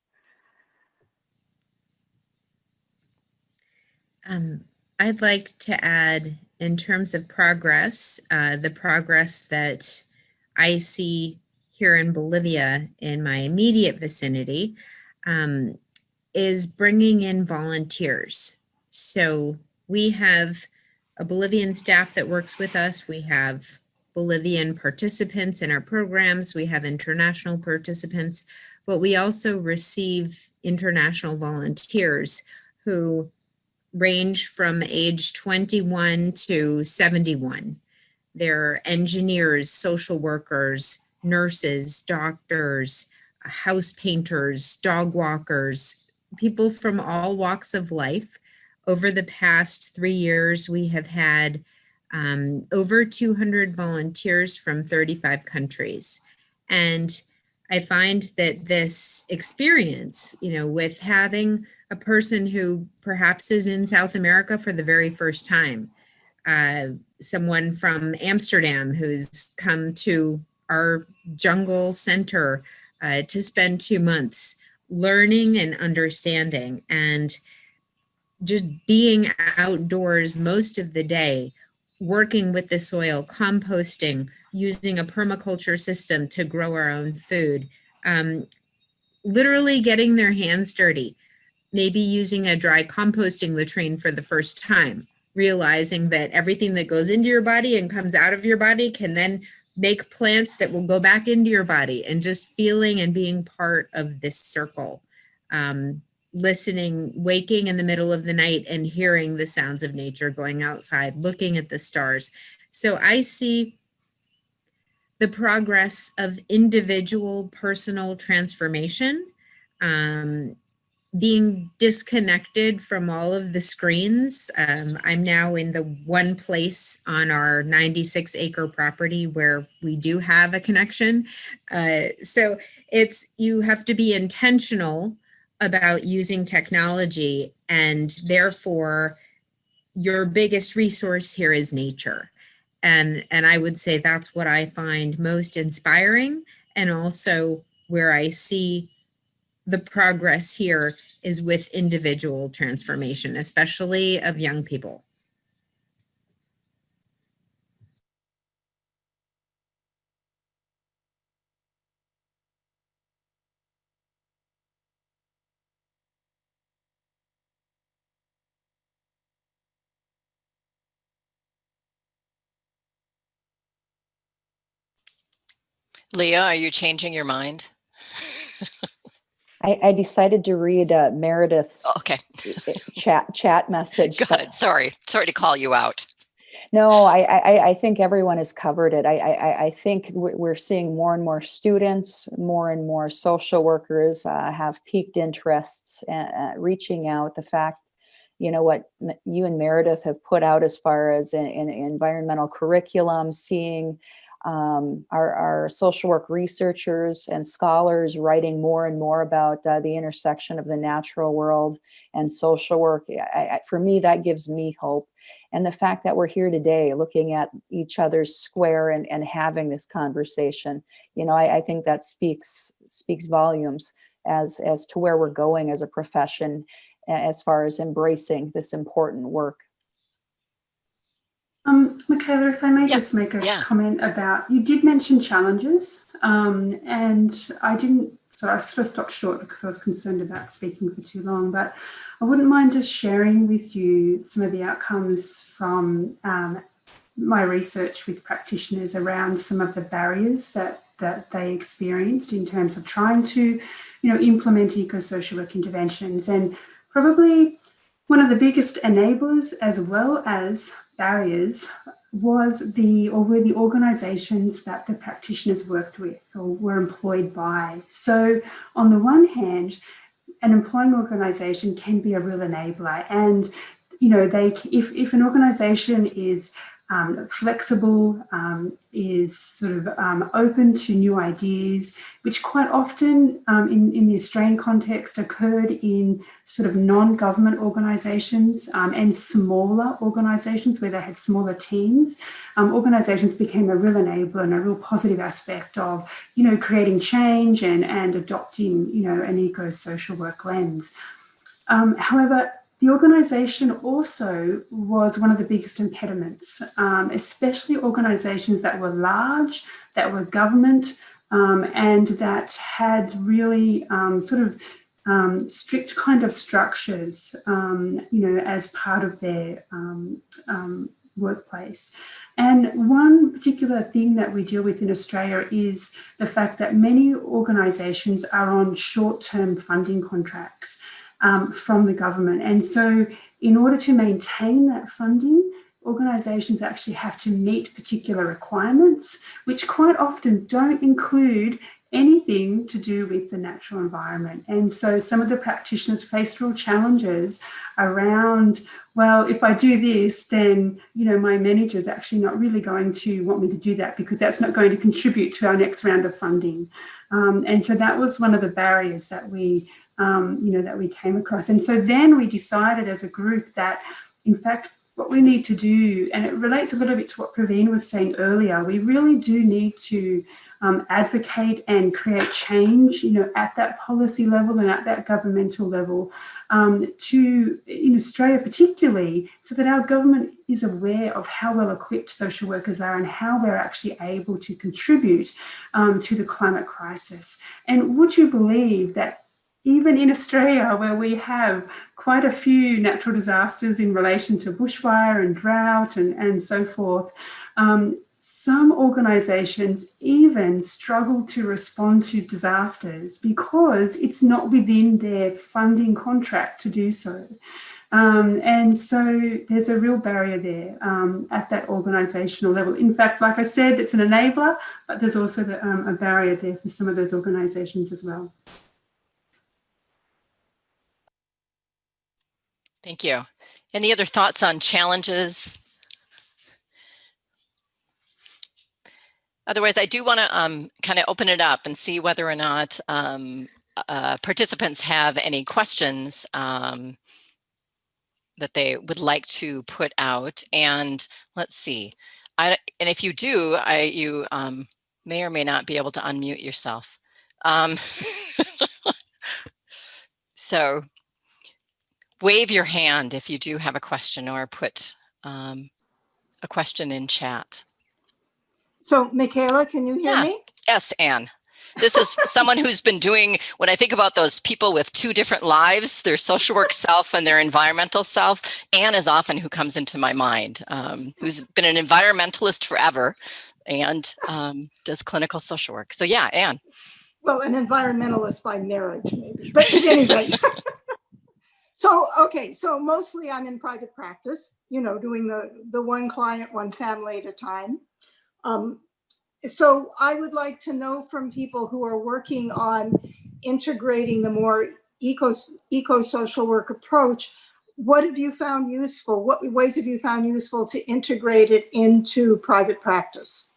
I'd like to add, in terms of progress, the progress that I see here in Bolivia in my immediate vicinity is bringing in volunteers. So we have a Bolivian staff that works with us. We have Bolivian participants in our programs. We have international participants, but we also receive international volunteers who range from age 21 to 71. They're engineers, social workers, nurses, doctors, house painters, dog walkers, people from all walks of life. Over the past 3 years, we have had over 200 volunteers from 35 countries. And I find that this experience, with having a person who perhaps is in South America for the very first time, someone from Amsterdam who's come to our jungle center to spend 2 months learning and understanding and just being outdoors most of the day, working with the soil, composting, using a permaculture system to grow our own food, literally getting their hands dirty, maybe using a dry composting latrine for the first time, realizing that everything that goes into your body and comes out of your body can then make plants that will go back into your body, and just feeling and being part of this circle. Listening, waking in the middle of the night and hearing the sounds of nature, going outside, looking at the stars. So I see the progress of individual personal transformation, being disconnected from all of the screens. I'm now in the one place on our 96-acre property where we do have a connection. So you have to be intentional about using technology, and therefore your biggest resource here is nature. And I would say that's what I find most inspiring, and also where I see the progress here is with individual transformation, especially of young people. Leah, are you changing your mind? I decided to read Meredith's Okay. chat message. Got it. Sorry to call you out. No, I think everyone has covered it. I think we're seeing more and more students, more and more social workers have piqued interests, reaching out. The fact, what you and Meredith have put out as far as an environmental curriculum, seeing our social work researchers and scholars writing more and more about the intersection of the natural world and social work. For me, that gives me hope. And the fact that we're here today looking at each other's square and having this conversation, I think that speaks volumes as to where we're going as a profession, as far as embracing this important work. Michaela, if I may just make a comment about, you did mention challenges, and I didn't, so I sort of stopped short because I was concerned about speaking for too long, but I wouldn't mind just sharing with you some of the outcomes from my research with practitioners around some of the barriers that they experienced in terms of trying to, implement ecosocial work interventions. And probably one of the biggest enablers as well as barriers were the organisations that the practitioners worked with or were employed by. So on the one hand, an employing organisation can be a real enabler, and if an organisation is flexible, is sort of open to new ideas, which quite often in the Australian context occurred in sort of non-government organisations and smaller organisations where they had smaller teams. Organisations became a real enabler and a real positive aspect of, creating change and adopting, an eco-social work lens. However, the organisation also was one of the biggest impediments, especially organisations that were large, that were government, and that had really strict kind of structures, as part of their workplace. And one particular thing that we deal with in Australia is the fact that many organisations are on short-term funding contracts from the government. And so in order to maintain that funding, organisations actually have to meet particular requirements, which quite often don't include anything to do with the natural environment. And so some of the practitioners face real challenges around, well, if I do this, then, my manager is actually not really going to want me to do that because that's not going to contribute to our next round of funding. And so that was one of the barriers that we came across. And so then we decided as a group that, in fact, what we need to do, and it relates a little bit to what Praveen was saying earlier, we really do need to advocate and create change, at that policy level and at that governmental level, in Australia particularly, so that our government is aware of how well equipped social workers are and how we're actually able to contribute to the climate crisis. And would you believe that even in Australia, where we have quite a few natural disasters in relation to bushfire and drought and so forth, some organisations even struggle to respond to disasters because it's not within their funding contract to do so. And so there's a real barrier there at that organisational level. In fact, like I said, it's an enabler, but there's also a barrier there for some of those organisations as well. Thank you. Any other thoughts on challenges? Otherwise, I do want to kind of open it up and see whether or not participants have any questions that they would like to put out. And let's see. And if you do, you may or may not be able to unmute yourself. So wave your hand if you do have a question, or put a question in chat. So, Michaela, can you hear me? Yes, Anne. This is someone who's been doing, when I think about those people with two different lives, their social work self and their environmental self, Anne is often who comes into my mind, who's been an environmentalist forever and does clinical social work. So yeah, Anne. Well, an environmentalist by marriage, maybe. But at any rate. So, okay, so mostly I'm in private practice, doing the one client, one family at a time. So I would like to know from people who are working on integrating the more eco-social work approach, what have you found useful? What ways have you found useful to integrate it into private practice?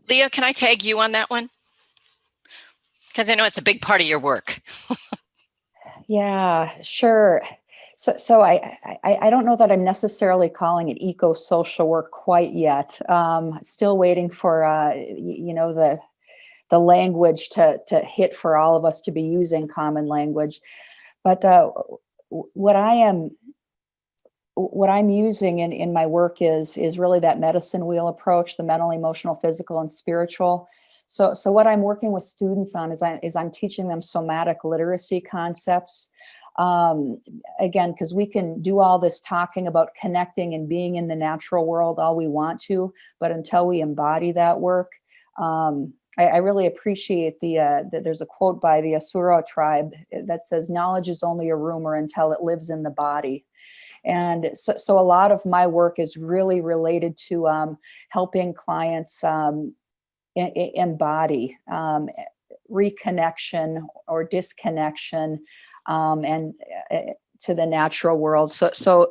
Leah, can I tag you on that one? Because I know it's a big part of your work. Yeah, sure. So I don't know that I'm necessarily calling it eco-social work quite yet. Still waiting for the language to hit for all of us to be using common language. But what I'm using in my work is really that medicine wheel approach, the mental, emotional, physical, and spiritual. So what I'm working with students on is I'm teaching them somatic literacy concepts. Again, because we can do all this talking about connecting and being in the natural world all we want to, but until we embody that work, I really appreciate there's a quote by the Asura tribe that says, knowledge is only a rumor until it lives in the body. And so a lot of my work is really related to helping clients embody reconnection or disconnection, and to the natural world. So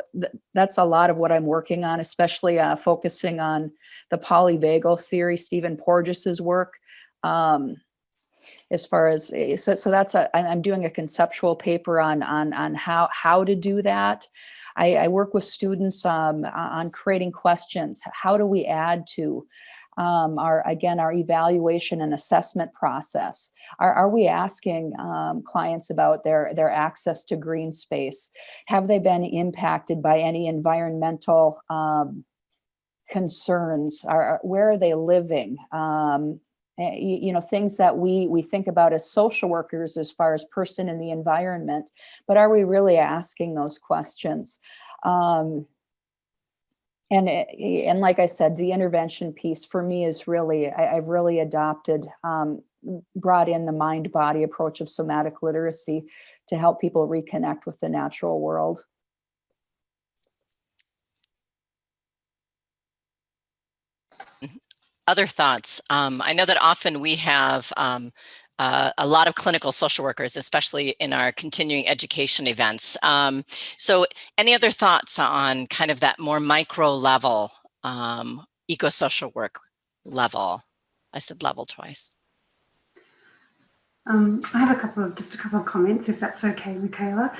that's a lot of what I'm working on, especially focusing on the polyvagal theory, Stephen Porges's work. As far as so that's I'm doing a conceptual paper on how to do that. I work with students on creating questions. How do we add to our evaluation and assessment process? Are we asking clients about their access to green space? Have they been impacted by any environmental concerns? Where are they living? Things that we think about as social workers as far as person in the environment, but are we really asking those questions? And like I said, the intervention piece for me is really, I've really adopted, brought in the mind-body approach of somatic literacy to help people reconnect with the natural world. Other thoughts? I know that often we have a lot of clinical social workers, especially in our continuing education events. So any other thoughts on kind of that more micro level, eco-social work level? I said level twice. I have just a couple of comments, if that's okay, Michaela.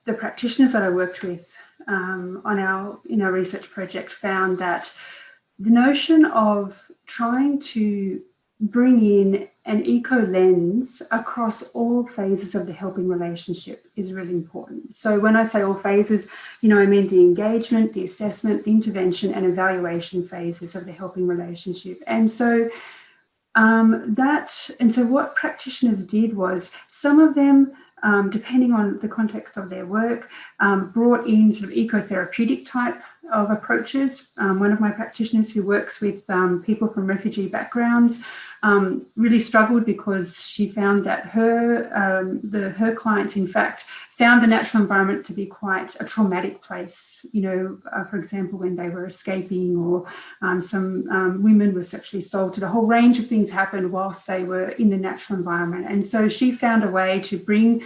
The practitioners that I worked with in our research project found that the notion of trying to bring in an eco lens across all phases of the helping relationship is really important. So when I say all phases, I mean the engagement, the assessment, the intervention and evaluation phases of the helping relationship. And so what practitioners did was some of them, depending on the context of their work, brought in sort of ecotherapeutic type of approaches. One of my practitioners who works with people from refugee backgrounds really struggled because she found that her clients, in fact, found the natural environment to be quite a traumatic place. For example, when they were escaping, or some women were sexually assaulted, a whole range of things happened whilst they were in the natural environment. And so she found a way to bring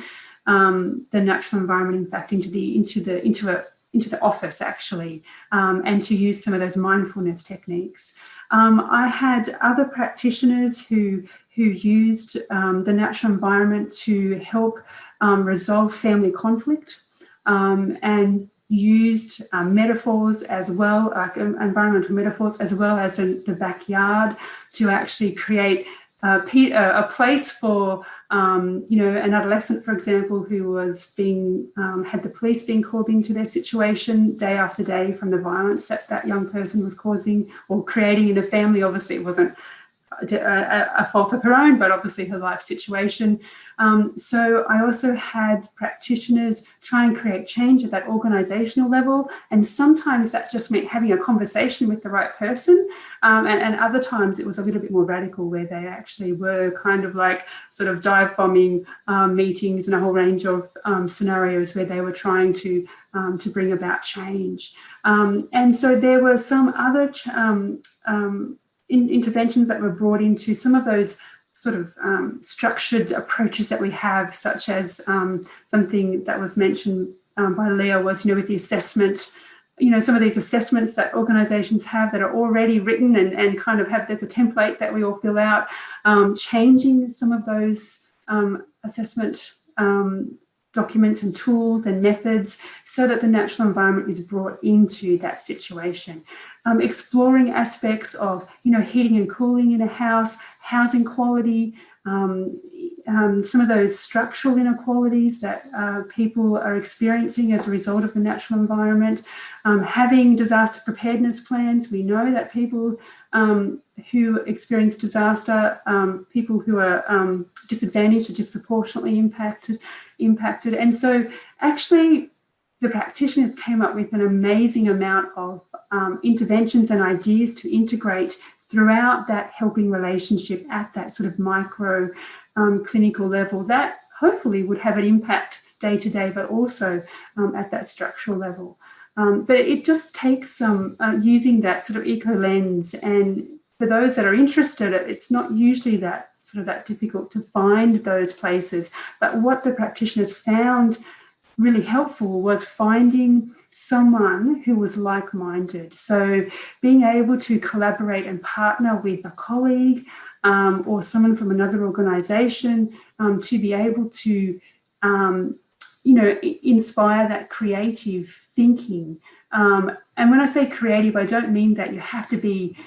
the natural environment, in fact, into the office, actually, and to use some of those mindfulness techniques. I had other practitioners who used the natural environment to help resolve family conflict, and used metaphors as well, like environmental metaphors, as well as the backyard, to actually create a place for an adolescent, for example, who was had the police being called into their situation day after day from the violence that young person was causing or creating in the family. Obviously, it wasn't a fault of her own, but obviously her life situation. So I also had practitioners try and create change at that organizational level. And sometimes that just meant having a conversation with the right person. And other times it was a little bit more radical, where they actually were kind of like sort of dive bombing meetings and a whole range of scenarios where they were trying to bring about change. And so there were some other interventions that were brought into some of those sort of structured approaches that we have, such as something that was mentioned by Leah was, with the assessment, some of these assessments that organizations have that are already written and kind of there's a template that we all fill out, changing some of those assessment documents and tools and methods so that the natural environment is brought into that situation. Exploring aspects of, heating and cooling in a house, housing quality, some of those structural inequalities that people are experiencing as a result of the natural environment, having disaster preparedness plans. We know that people who experience disaster, people who are disadvantaged are disproportionately impacted. And so actually the practitioners came up with an amazing amount of interventions and ideas to integrate throughout that helping relationship at that sort of micro clinical level that hopefully would have an impact day to day, but also at that structural level. But it just takes some using that sort of eco lens. And for those that are interested, it's not usually that sort of that difficult to find those places. But what the practitioners found really helpful was finding someone who was like-minded. So being able to collaborate and partner with a colleague or someone from another organization to be able to, inspire that creative thinking. And when I say creative, I don't mean that you have to be,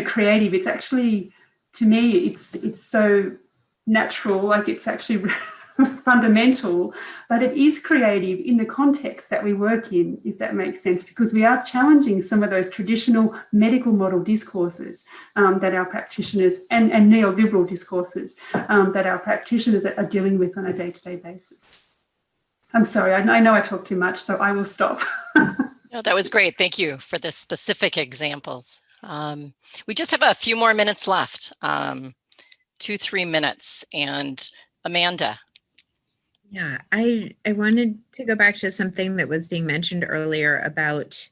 creative. It's actually, to me, it's so natural, like it's actually fundamental, but it is creative in the context that we work in, if that makes sense, because we are challenging some of those traditional medical model discourses that our practitioners and neoliberal discourses that our practitioners are dealing with on a day-to-day basis. I'm sorry, I know I talk too much, so I will stop. No, that was great. Thank you for the specific examples. We just have a few more minutes left, 2-3 minutes, and Amanda. Yeah, I wanted to go back to something that was being mentioned earlier about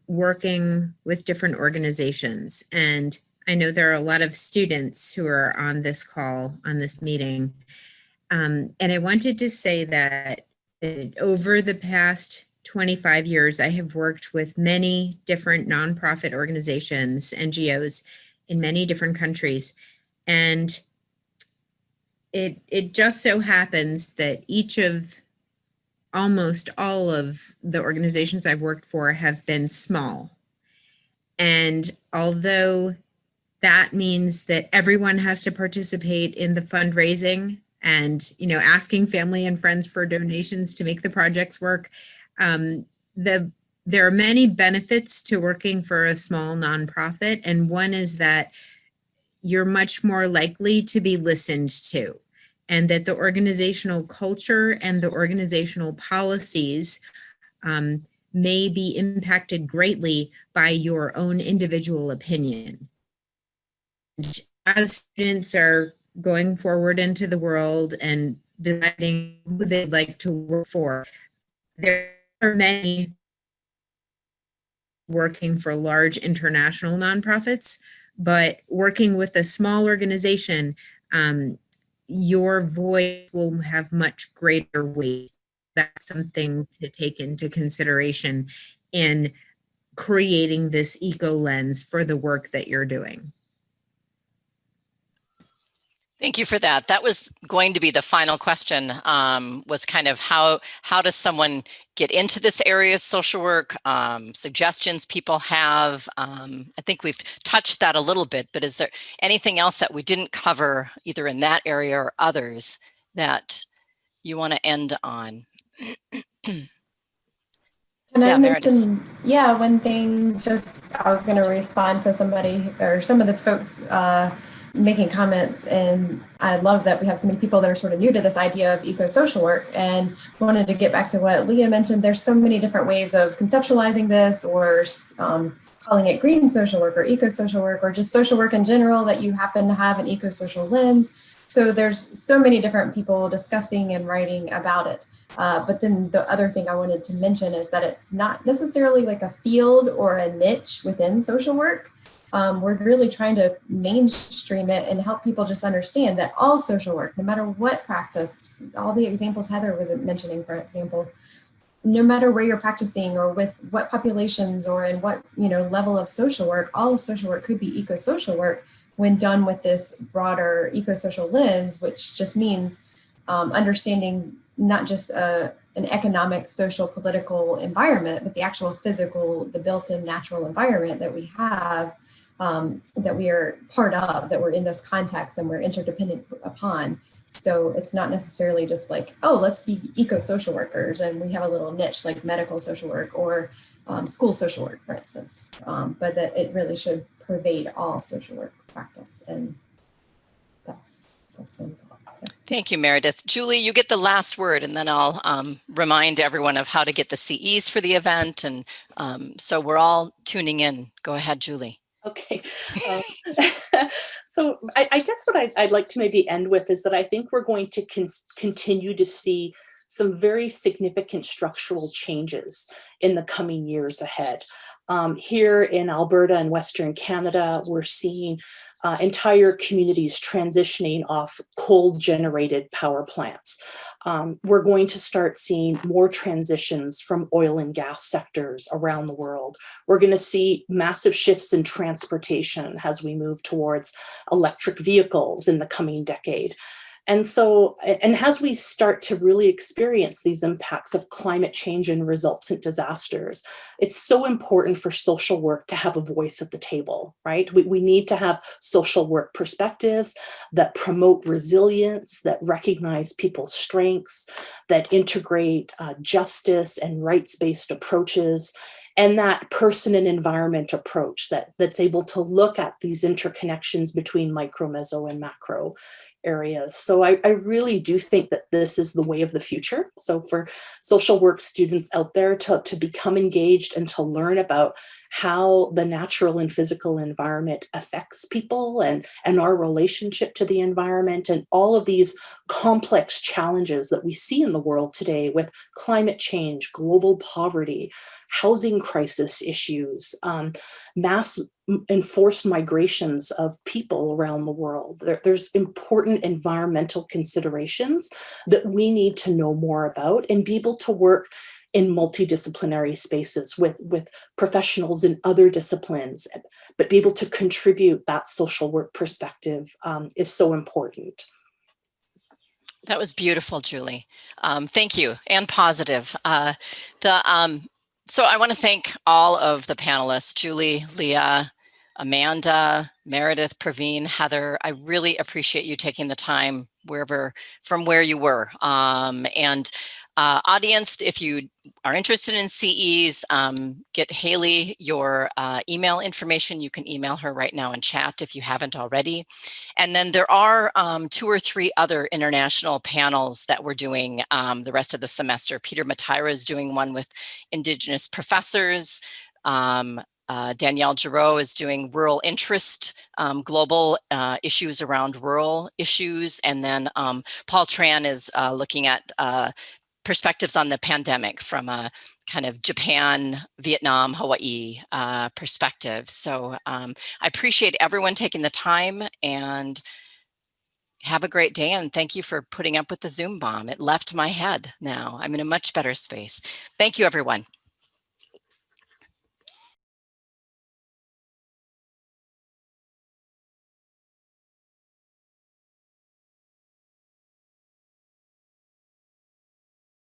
working with different organizations. And I know there are a lot of students who are on this call, on this meeting. And I wanted to say that over the past 25 years, I have worked with many different nonprofit organizations, NGOs, in many different countries. And it just so happens that almost all of the organizations I've worked for have been small. And although that means that everyone has to participate in the fundraising and, asking family and friends for donations to make the projects work, there are many benefits to working for a small nonprofit. And one is that you're much more likely to be listened to, and that the organizational culture and the organizational policies may be impacted greatly by your own individual opinion. And as students are going forward into the world and deciding who they'd like to work for, there are many working for large international nonprofits, but working with a small organization, your voice will have much greater weight. That's something to take into consideration in creating this eco lens for the work that you're doing. Thank you for that. That was going to be the final question, was kind of how does someone get into this area of social work, suggestions people have. I think we've touched that a little bit, but is there anything else that we didn't cover either in that area or others that you want to end on? Can Yeah, I Meredith. mention, one thing, I was going to respond to somebody or some of the folks making comments, and I love that we have so many people that are sort of new to this idea of eco-social work, and wanted to get back to what Leah mentioned. There's so many different ways of conceptualizing this, or calling it green social work or eco-social work, or just social work in general, that you happen to have an eco-social lens. So there's so many different people discussing and writing about it. But then the other thing I wanted to mention is that it's not necessarily like a field or a niche within social work. We're really trying to mainstream it and help people just understand that all social work, no matter what practice, all the examples Heather was mentioning, for example, no matter where you're practicing or with what populations or in what level of social work, all social work could be eco-social work when done with this broader eco-social lens, which just means understanding not just an economic, social, political environment, but the actual physical, the built-in natural environment that we have, that we are part of, that we're in this context and we're interdependent upon. So it's not necessarily just like, oh, let's be eco-social workers and we have a little niche like medical social work or school social work, for instance, but that it really should pervade all social work practice. And that's one thought. So. Thank you, Meredith. Julie, you get the last word, and then I'll remind everyone of how to get the CEs for the event. And so we're all tuning in. Go ahead, Julie. Okay. So I guess what I'd like to maybe end with is that I think we're going to continue to see some very significant structural changes in the coming years ahead. Here in Alberta and Western Canada, we're seeing entire communities transitioning off coal-generated power plants. We're going to start seeing more transitions from oil and gas sectors around the world. We're going to see massive shifts in transportation as we move towards electric vehicles in the coming decade. And so, and as we start to really experience these impacts of climate change and resultant disasters, it's so important for social work to have a voice at the table, right? We need to have social work perspectives that promote resilience, that recognize people's strengths, that integrate justice and rights-based approaches, and that person and environment approach that's able to look at these interconnections between micro, meso, and macro areas. So I really do think that this is the way of the future. So for social work students out there to become engaged and to learn about how the natural and physical environment affects people and our relationship to the environment and all of these complex challenges that we see in the world today with climate change, global poverty, housing crisis issues, mass enforced migrations of people around the world. There's important environmental considerations that we need to know more about and be able to work in multidisciplinary spaces with professionals in other disciplines, but be able to contribute that social work perspective is so important. That was beautiful, Julie. Thank you, and positive. So I want to thank all of the panelists, Julie, Leah, Amanda, Meredith, Praveen, Heather. I really appreciate you taking the time from where you were. And audience, if you are interested in CEs, get Haley your email information. You can email her right now in chat if you haven't already. And then there are 2 or 3 other international panels that we're doing the rest of the semester. Peter Matira is doing one with Indigenous professors. Danielle Giroux is doing rural interest, global issues around rural issues. And then Paul Tran is looking at perspectives on the pandemic from a kind of Japan, Vietnam, Hawaii perspective. So I appreciate everyone taking the time, and have a great day. And thank you for putting up with the Zoom bomb. It left my head now. I'm in a much better space. Thank you, everyone.